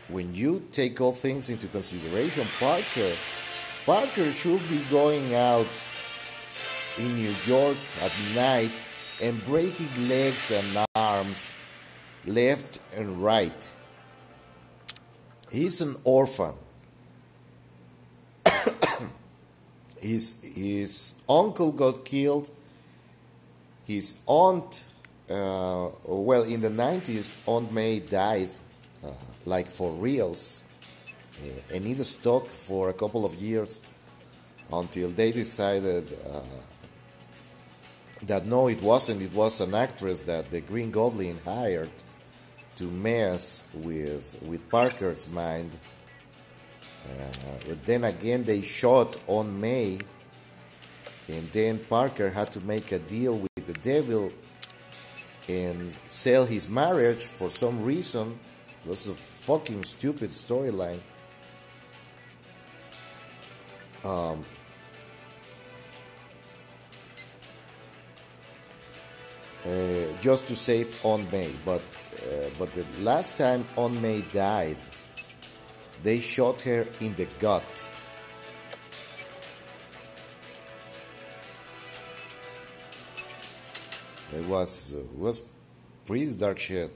when you take all things into consideration, Parker should be going out in New York at night and breaking legs and arms left and right. He's an orphan. His uncle got killed. His aunt, well, in the 90s, Aunt May died, like for reals. And he was stuck for a couple of years until they decided that no, it wasn't. It was an actress that the Green Goblin hired to mess with Parker's mind. But then again, they shot on May, and then Parker had to make a deal with the devil and sell his marriage for some reason. It was a fucking stupid storyline. Just to save Aunt May, but the last time Aunt May died, they shot her in the gut. It was pretty dark shit,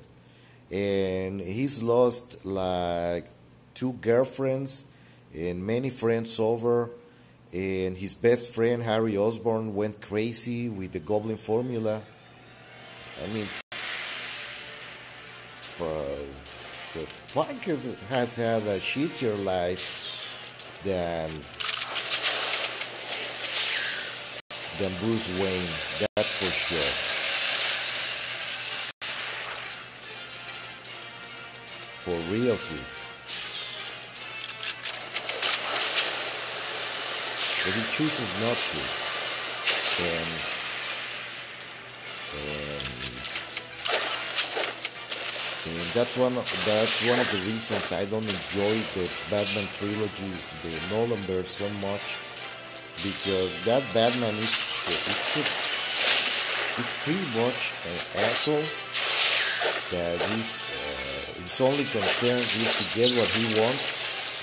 and he's lost like 2 girlfriends and many friends over, and his best friend Harry Osborn went crazy with the Goblin formula. I mean, Parker has had a shittier life than Bruce Wayne, that's for sure. For realsies. But he chooses not to. And that's one of the reasons I don't enjoy the Batman trilogy, the Nolanverse, so much, because that Batman it's pretty much an asshole that his only concern is to get what he wants,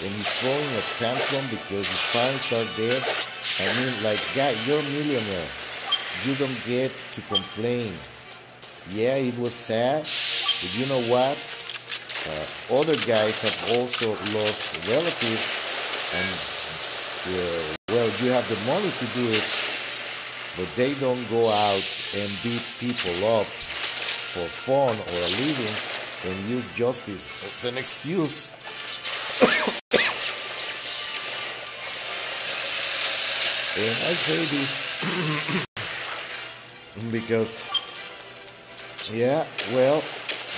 and he's throwing a tantrum because his parents are dead. I mean, like, guy, you're a millionaire, you don't get to complain. Yeah, it was sad. But you know what? Other guys have also lost relatives, and well, you have the money to do it, but they don't go out and beat people up for fun or a living and use justice as an excuse. And I say this because, yeah, well,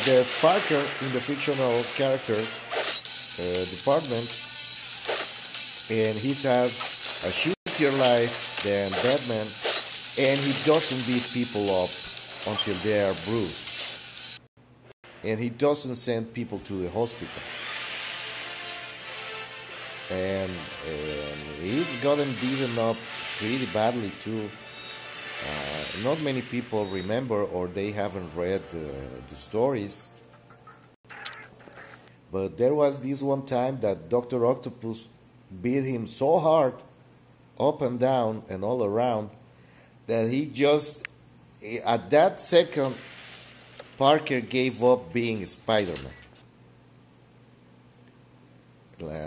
there's Parker in the fictional characters department. and he's had a shittier life than Batman, and he doesn't beat people up until they are bruised, and he doesn't send people to the hospital, and he's gotten beaten up pretty badly too. Not many people remember, or they haven't read the stories, but there was this one time that Dr. Octopus beat him so hard, up and down and all around, that he just, at that second, Parker gave up being Spider-Man.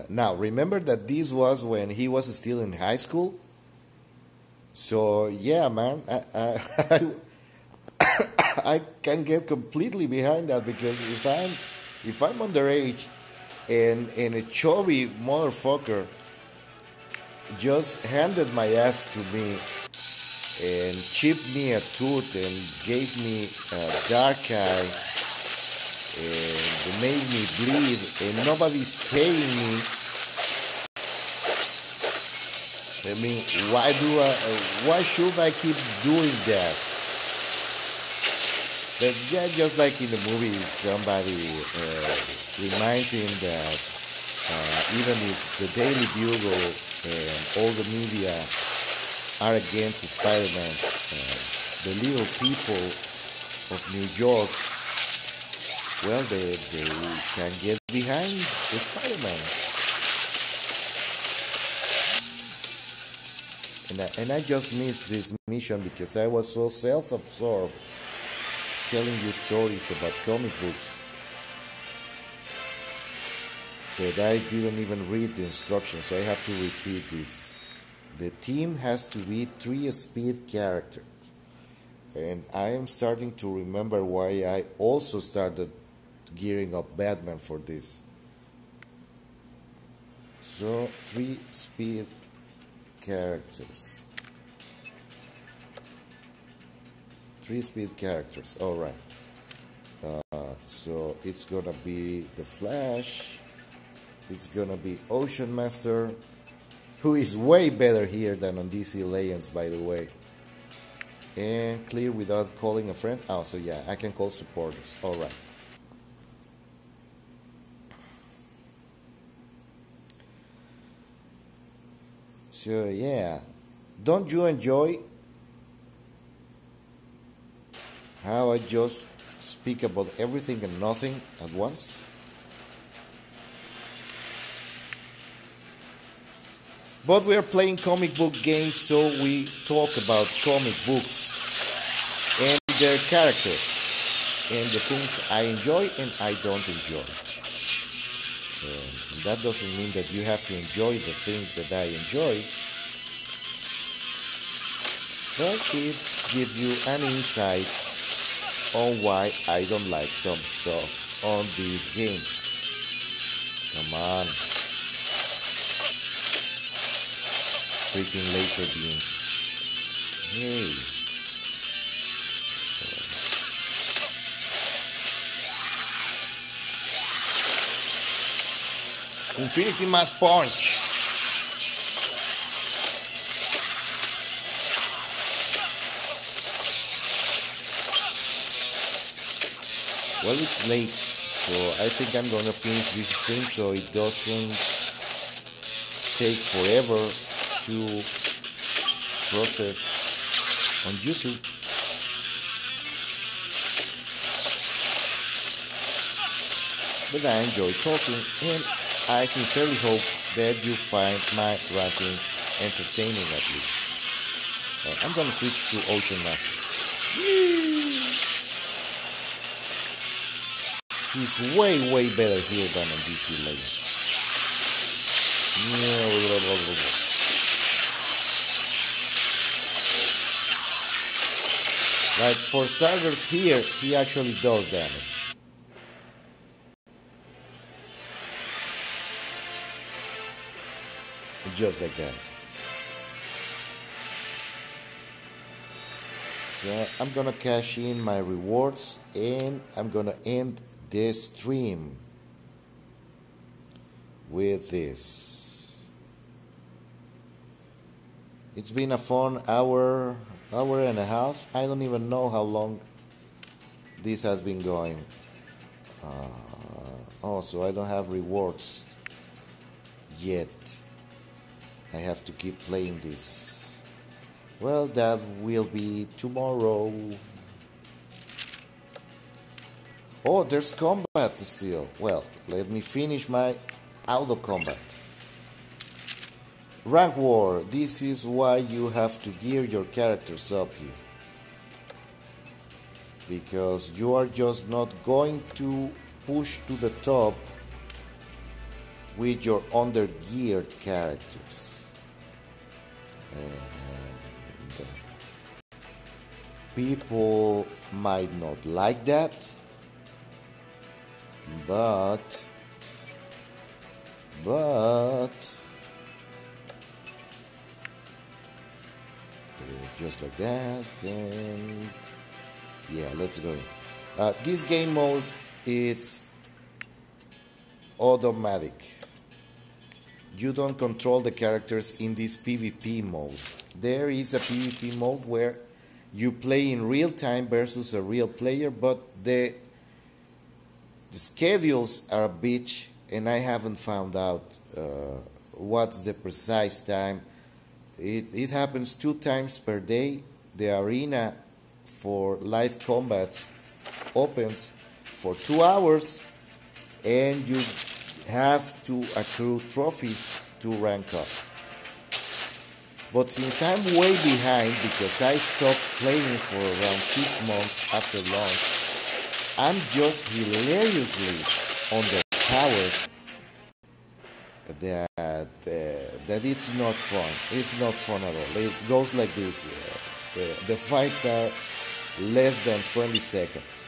Now, remember that this was when he was still in high school? So, yeah, man, I can get completely behind that, because if I'm underage and a chubby motherfucker just handed my ass to me and chipped me a tooth and gave me a dark eye and made me bleed and nobody's paying me. I mean, why should I keep doing that? But yeah, just like in the movies, somebody reminds him that even if the Daily Bugle and all the media are against Spider-Man, the little people of New York, well, they can get behind the Spider-Man. And I just missed this mission because I was so self-absorbed telling you stories about comic books that I didn't even read the instructions, so I have to repeat this. The team has to be 3 speed characters, and I am starting to remember why I also started gearing up Batman for this. So 3 speed characters. 3 speed characters, alright. So it's gonna be the Flash, it's gonna be Ocean Master, who is way better here than on DC Legends, by the way. And clear without calling a friend. Oh, so yeah, I can call supporters, alright. So yeah, don't you enjoy how I just speak about everything and nothing at once? But we are playing comic book games, so we talk about comic books and their characters and the things I enjoy and I don't enjoy. And that doesn't mean that you have to enjoy the things that I enjoy, but it gives you an insight on why I don't like some stuff on these games. Come on. Freaking laser beams. Hey. Infinity Mass Punch. Well, it's late, so I think I'm gonna finish this stream so it doesn't take forever to process on YouTube. But I enjoy talking, and I sincerely hope that you find my rantings entertaining at least. I'm gonna switch to Ocean Master. He's way better here than on DC Legends. Like, for starters, here he actually does damage. Just like that. So I'm gonna cash in my rewards and I'm gonna end this stream with this. It's been a fun hour and a half. I don't even know how long this has been going. Oh, so I don't have rewards yet. I have to keep playing this. Well, that will be tomorrow. Oh, there's combat still. Well, let me finish my auto combat. Rank War. This is why you have to gear your characters up here. Because you are just not going to push to the top with your under-geared characters. And people might not like that, but just like that, and yeah, let's go. This game mode, it's automatic. You don't control the characters in this PvP mode. There is a PvP mode where you play in real time versus a real player, but the schedules are a bitch, and I haven't found out what's the precise time. It happens 2 times per day. The arena for live combats opens for 2 hours, and you have to accrue trophies to rank up. But since I'm way behind because I stopped playing for around 6 months after launch, I'm just hilariously underpowered that it's not fun. It's not fun at all. It goes like this. The fights are less than 20 seconds.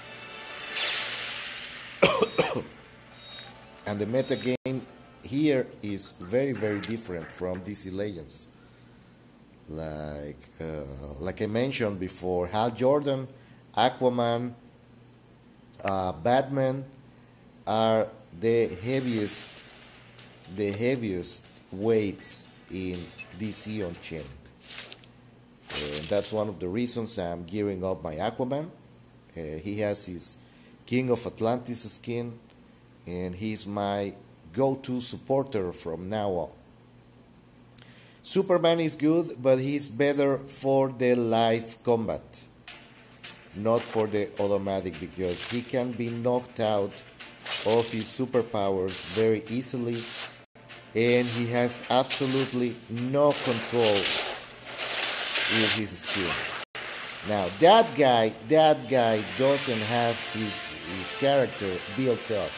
And the meta game here is very, very different from DC Legends. Like I mentioned before, Hal Jordan, Aquaman, Batman are the heaviest weights in DC Unchained. And that's one of the reasons I'm gearing up my Aquaman. He has his King of Atlantis skin, and he's my go-to supporter from now on. Superman is good, but he's better for the live combat, not for the automatic, because he can be knocked out of his superpowers very easily, and he has absolutely no control with his skill. Now that guy doesn't have his character built up,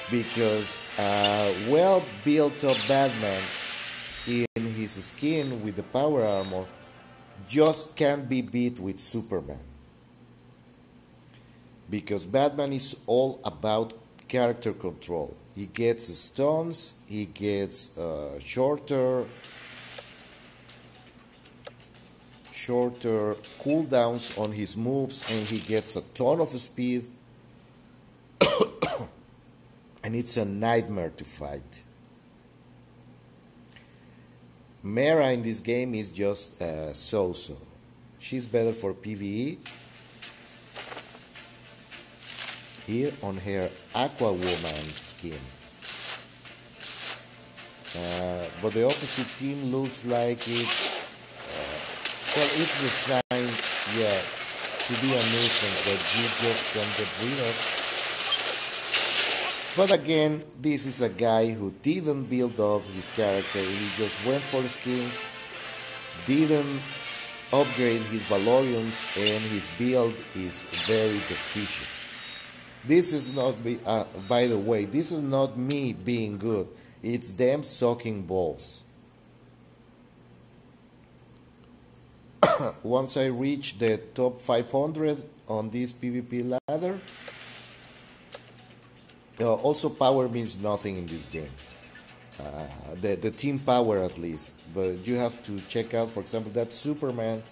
because a well built up Batman in his skin with the power armor just can't be beat with Superman, because Batman is all about character control. He gets stuns, he gets shorter cooldowns on his moves, and he gets a ton of speed. And it's a nightmare to fight. Mera in this game is just so-so. She's better for PvE. Here on her Aqua Woman skin. But the opposite team looks like it's it's designed, to be a nuisance that you just can't get rid of. But again, this is a guy who didn't build up his character. He just went for skins, didn't upgrade his Valoriums, and his build is very deficient. This is not, by the way, this is not me being good. It's them sucking balls. Once I reach the top 500 on this PvP ladder, also power means nothing in this game. The team power at least. But you have to check out, for example, that Superman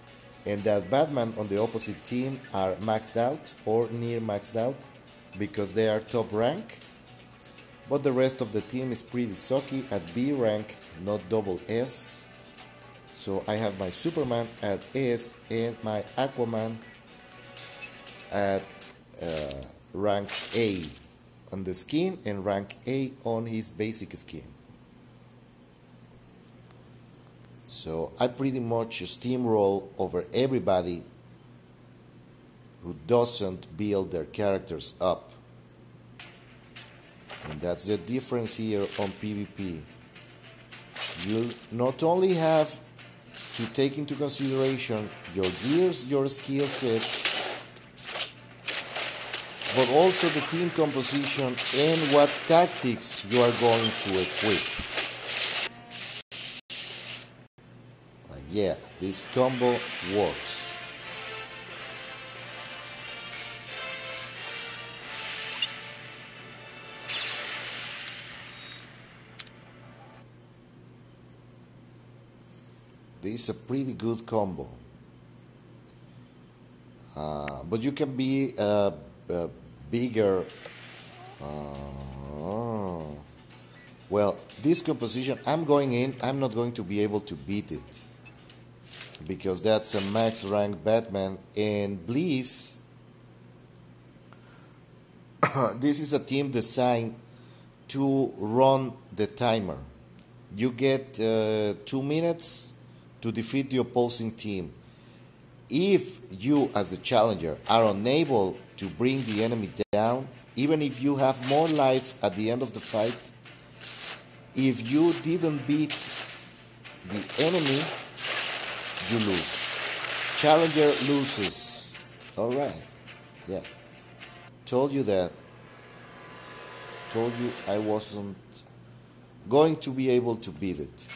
and that Batman on the opposite team are maxed out or near maxed out, because they are top rank. But the rest of the team is pretty sucky at B rank, not double S. So I have my Superman at S and my Aquaman at rank A on the skin and rank A on his basic skin. So I pretty much steamroll over everybody who doesn't build their characters up. And that's the difference here on PvP. You not only have to take into consideration your gears, your skill set, but also the team composition and what tactics you are going to equip. Like, yeah, this combo works. This is a pretty good combo. But you can be bigger. Well, this composition, I'm going in, I'm not going to be able to beat it. Because that's a max rank Batman. And Bliss, this is a team designed to run the timer. You get 2 minutes to defeat the opposing team. If you, as the challenger, are unable to bring the enemy down, even if you have more life at the end of the fight, if you didn't beat the enemy, you lose. Challenger loses. Alright. Yeah. Told you that. Told you I wasn't going to be able to beat it.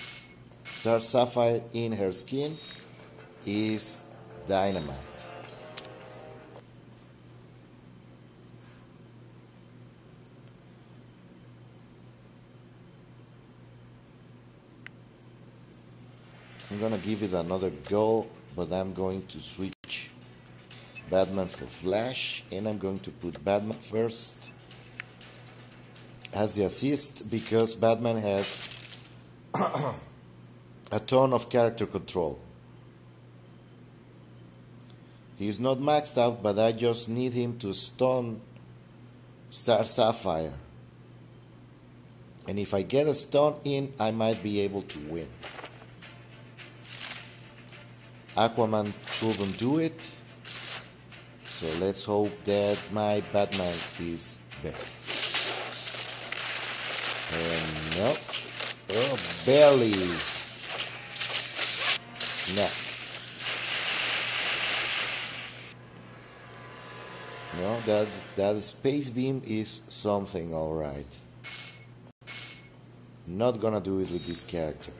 Star Sapphire in her skin is dynamite. I'm gonna give it another go, but I'm going to switch Batman for Flash, and I'm going to put Batman first as the assist because Batman has a ton of character control. He's not maxed out, but I just need him to stun Star Sapphire. And if I get a stun in, I might be able to win. Aquaman couldn't do it, so let's hope that my Batman is better. And no, oh, barely. No. No, that space beam is something, alright. Not gonna do it with this character.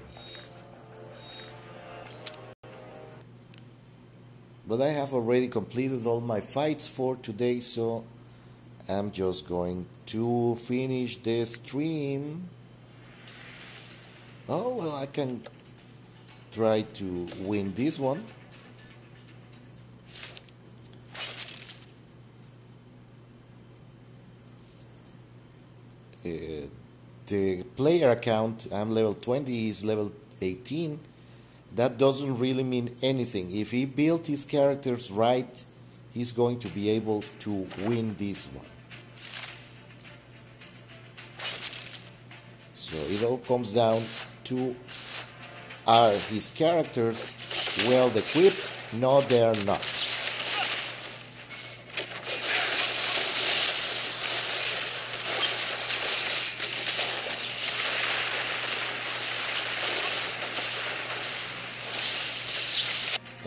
But I have already completed all my fights for today, so I'm just going to finish the stream. Oh, well, I can try to win this one. The player account, I'm level 20, he's level 18. That doesn't really mean anything. If he built his characters right, he's going to be able to win this one. So it all comes down to, are his characters well equipped? No, they're not.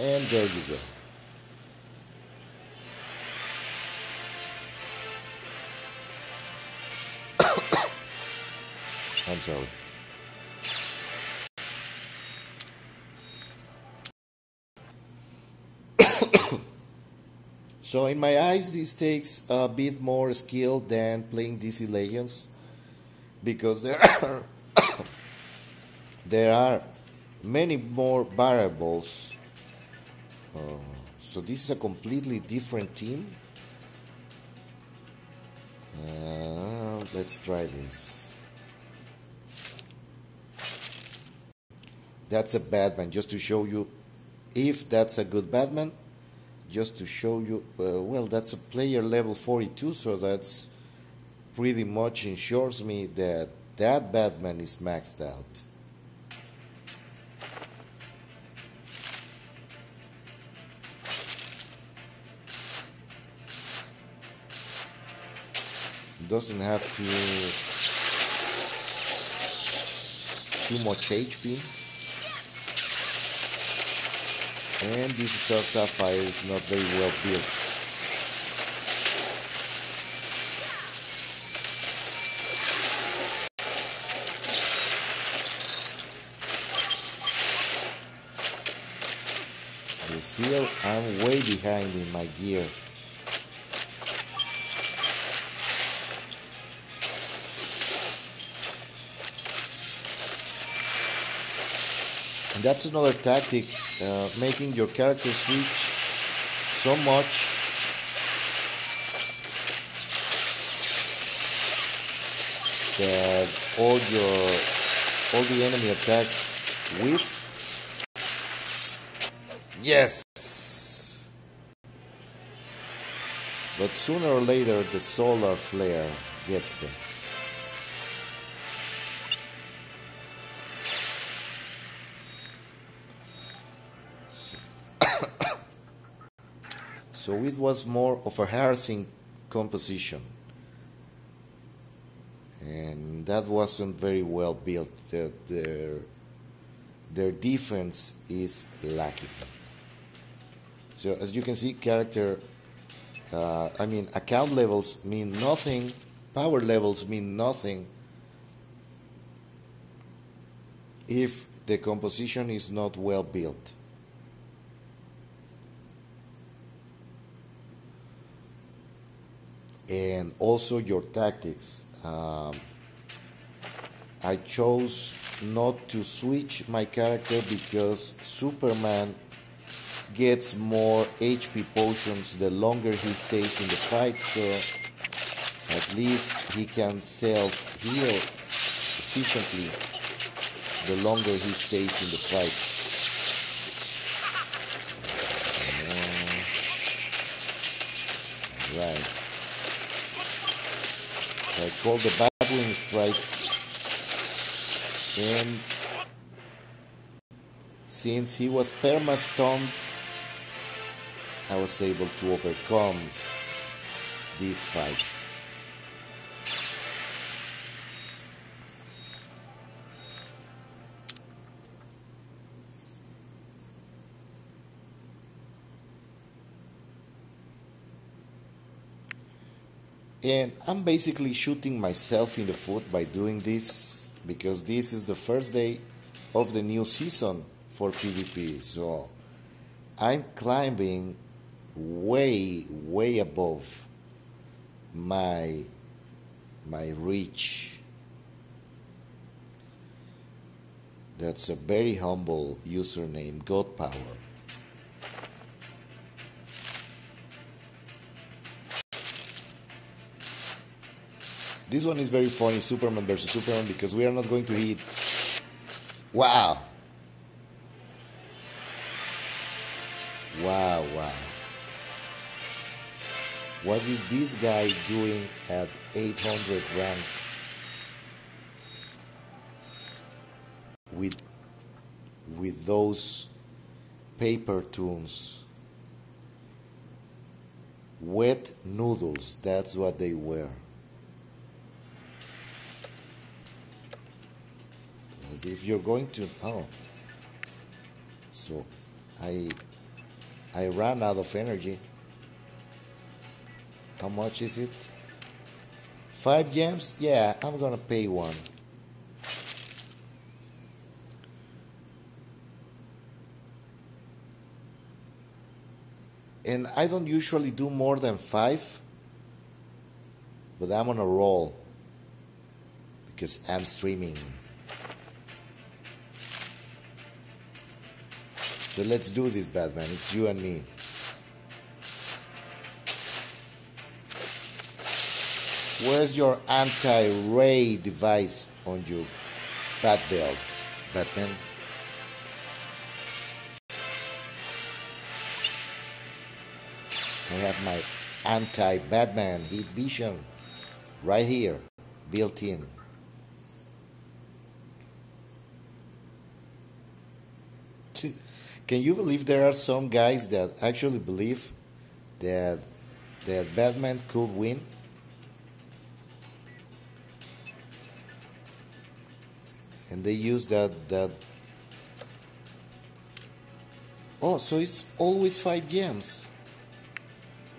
And there you go. I'm sorry. So in my eyes, this takes a bit more skill than playing DC Legends, because there are many more variables. So this is a completely different team. Let's try this. That's a Batman, just to show you if that's a good Batman. Just to show you, well, that's a player level 42, so that's pretty much ensures me that that Batman is maxed out. Doesn't have too much HP. And this Star Sapphire is not very well built. You see, I'm way behind in my gear. And that's another tactic, making your character switch so much that all the enemy attacks with. Yes! But sooner or later the solar flare gets them. So it was more of a harassing composition, and that wasn't very well built. Their defense is lacking. So as you can see, account levels mean nothing, power levels mean nothing if the composition is not well built. And also your tactics. I chose not to switch my character because Superman gets more HP potions the longer he stays in the fight, so at least he can self-heal efficiently the longer he stays in the fight. Right. So I called the Batwing Strike, and since he was perma-stunned, I was able to overcome this fight. And I'm basically shooting myself in the foot by doing this, because this is the first day of the new season for PvP. So I'm climbing way above my reach. That's a very humble username, God Power. This one is very funny, Superman versus Superman, because we are not going to hit. Wow. Wow. What is this guy doing at 800 rank with those paper tunes? Wet noodles, that's what they were. If you're going to, so I ran out of energy. How much is it? 5 gems? Yeah, I'm gonna pay one. And I don't usually do more than 5, but I'm on a roll because I'm streaming. So let's do this, Batman. It's you and me. Where's your anti-ray device on your bat belt, Batman? I have my anti-Batman heat vision right here, built in. Can you believe there are some guys that actually believe that Batman could win? And they use that. Oh, so it's always 5 gems.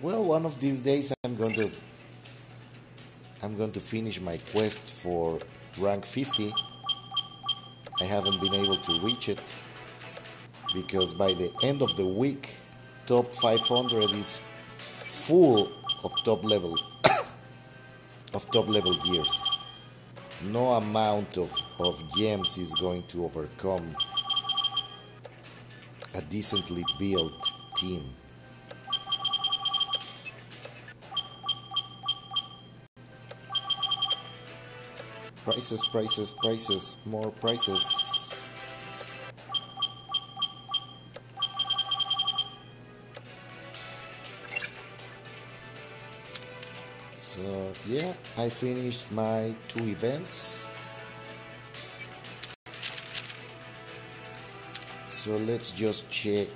Well, one of these days I'm going to finish my quest for rank 50. I haven't been able to reach it because by the end of the week, top 500 is full of top level gears. No amount of gems is going to overcome a decently built team. Prices, prices, prices, more prices. So yeah, I finished my 2 events. So let's just check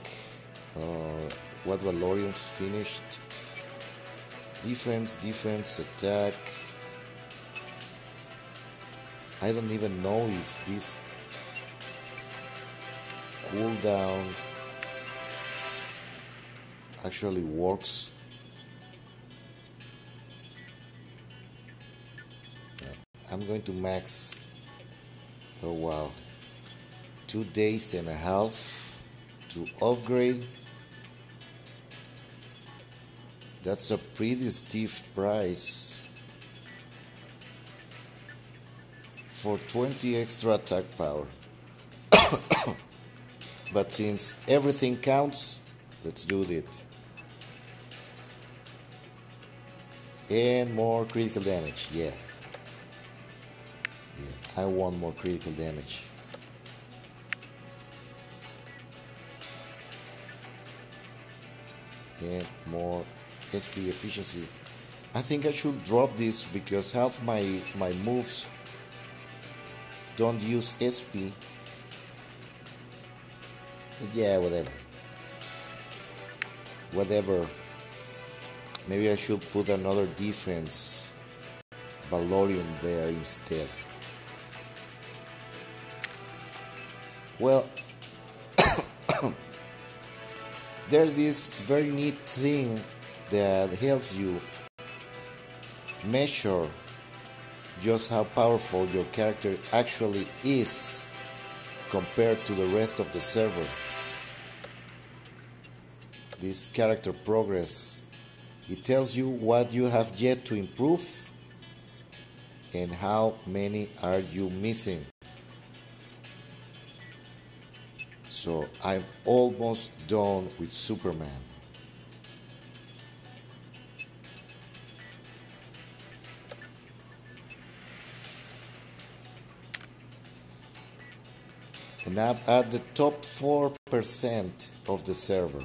what Valorium's finished. Defense, defense, attack. I don't even know if this cooldown actually works. Yeah, I'm going to max. Oh wow. 2 days and a half to upgrade. That's a pretty steep price for 20 extra attack power. But since everything counts, let's do it. And more critical damage, yeah. I want more critical damage. And more SP efficiency. I think I should drop this because half my moves don't use SP. But yeah, whatever. Maybe I should put another defense Valorium there instead. Well, there's this very neat thing that helps you measure just how powerful your character actually is compared to the rest of the server. This character progress, it tells you what you have yet to improve and how many are you missing. So I'm almost done with Superman. And I'm at the top 4% of the server.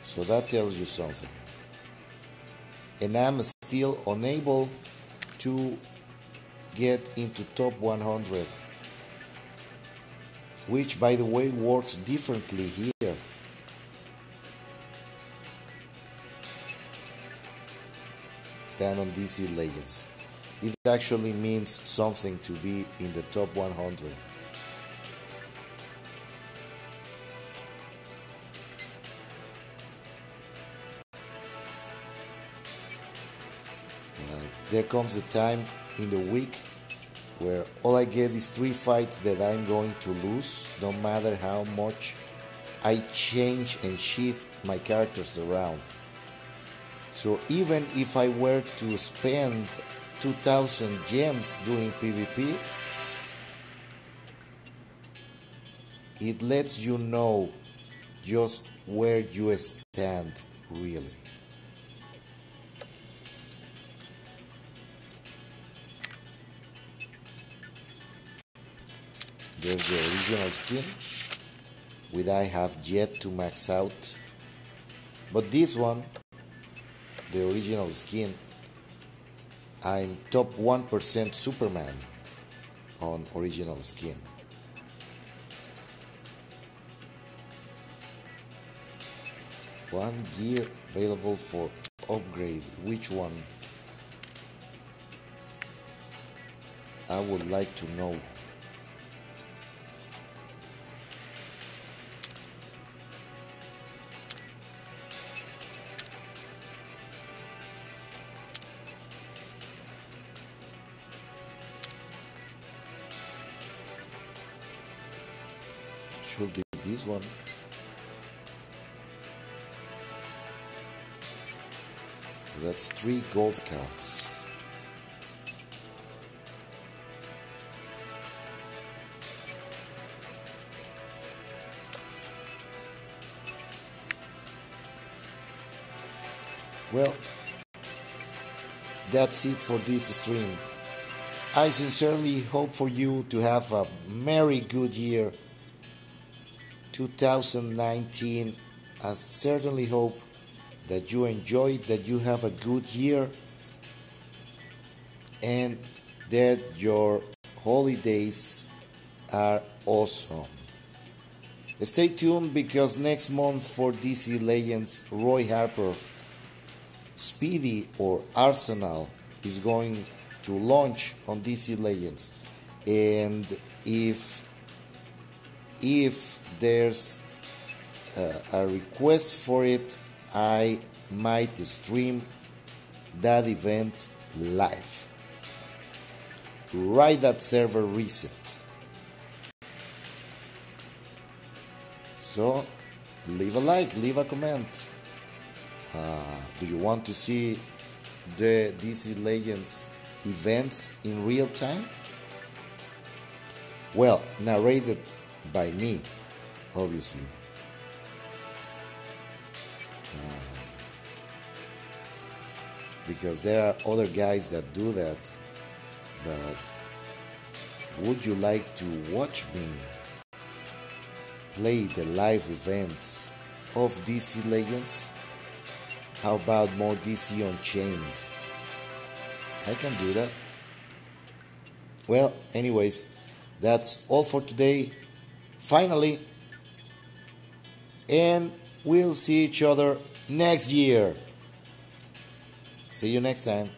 So that tells you something. And I'm still unable to get into top 100. Which, by the way, works differently here. Than on DC Legends. It actually means something to be in the top 100. There comes a time in the week where all I get is 3 fights that I'm going to lose, no matter how much I change and shift my characters around. So even if I were to spend 2000 gems doing PvP, it lets you know just where you stand really. There's the original skin. which I have yet to max out. But this one, the original skin, I'm top 1% Superman on original skin. One gear available for upgrade. Which one? I would like to know. Should be this one. That's 3 gold cards. Well, that's it for this stream. I sincerely hope for you to have a merry good year 2019. I certainly hope that you enjoy, that you have a good year, and that your holidays are awesome. Stay tuned because next month for DC Legends, Roy Harper, Speedy or Arsenal is going to launch on DC Legends, and if there's a request for it, I might stream that event live right at server reset. So leave a like, leave a comment. Do you want to see the DC Legends events in real time? Well, narrated by me, obviously. Because there are other guys that do that, but would you like to watch me play the live events of DC Legends? How about more DC Unchained? I can do that. Well, anyways, that's all for today. Finally, and we'll see each other next year. See you next time.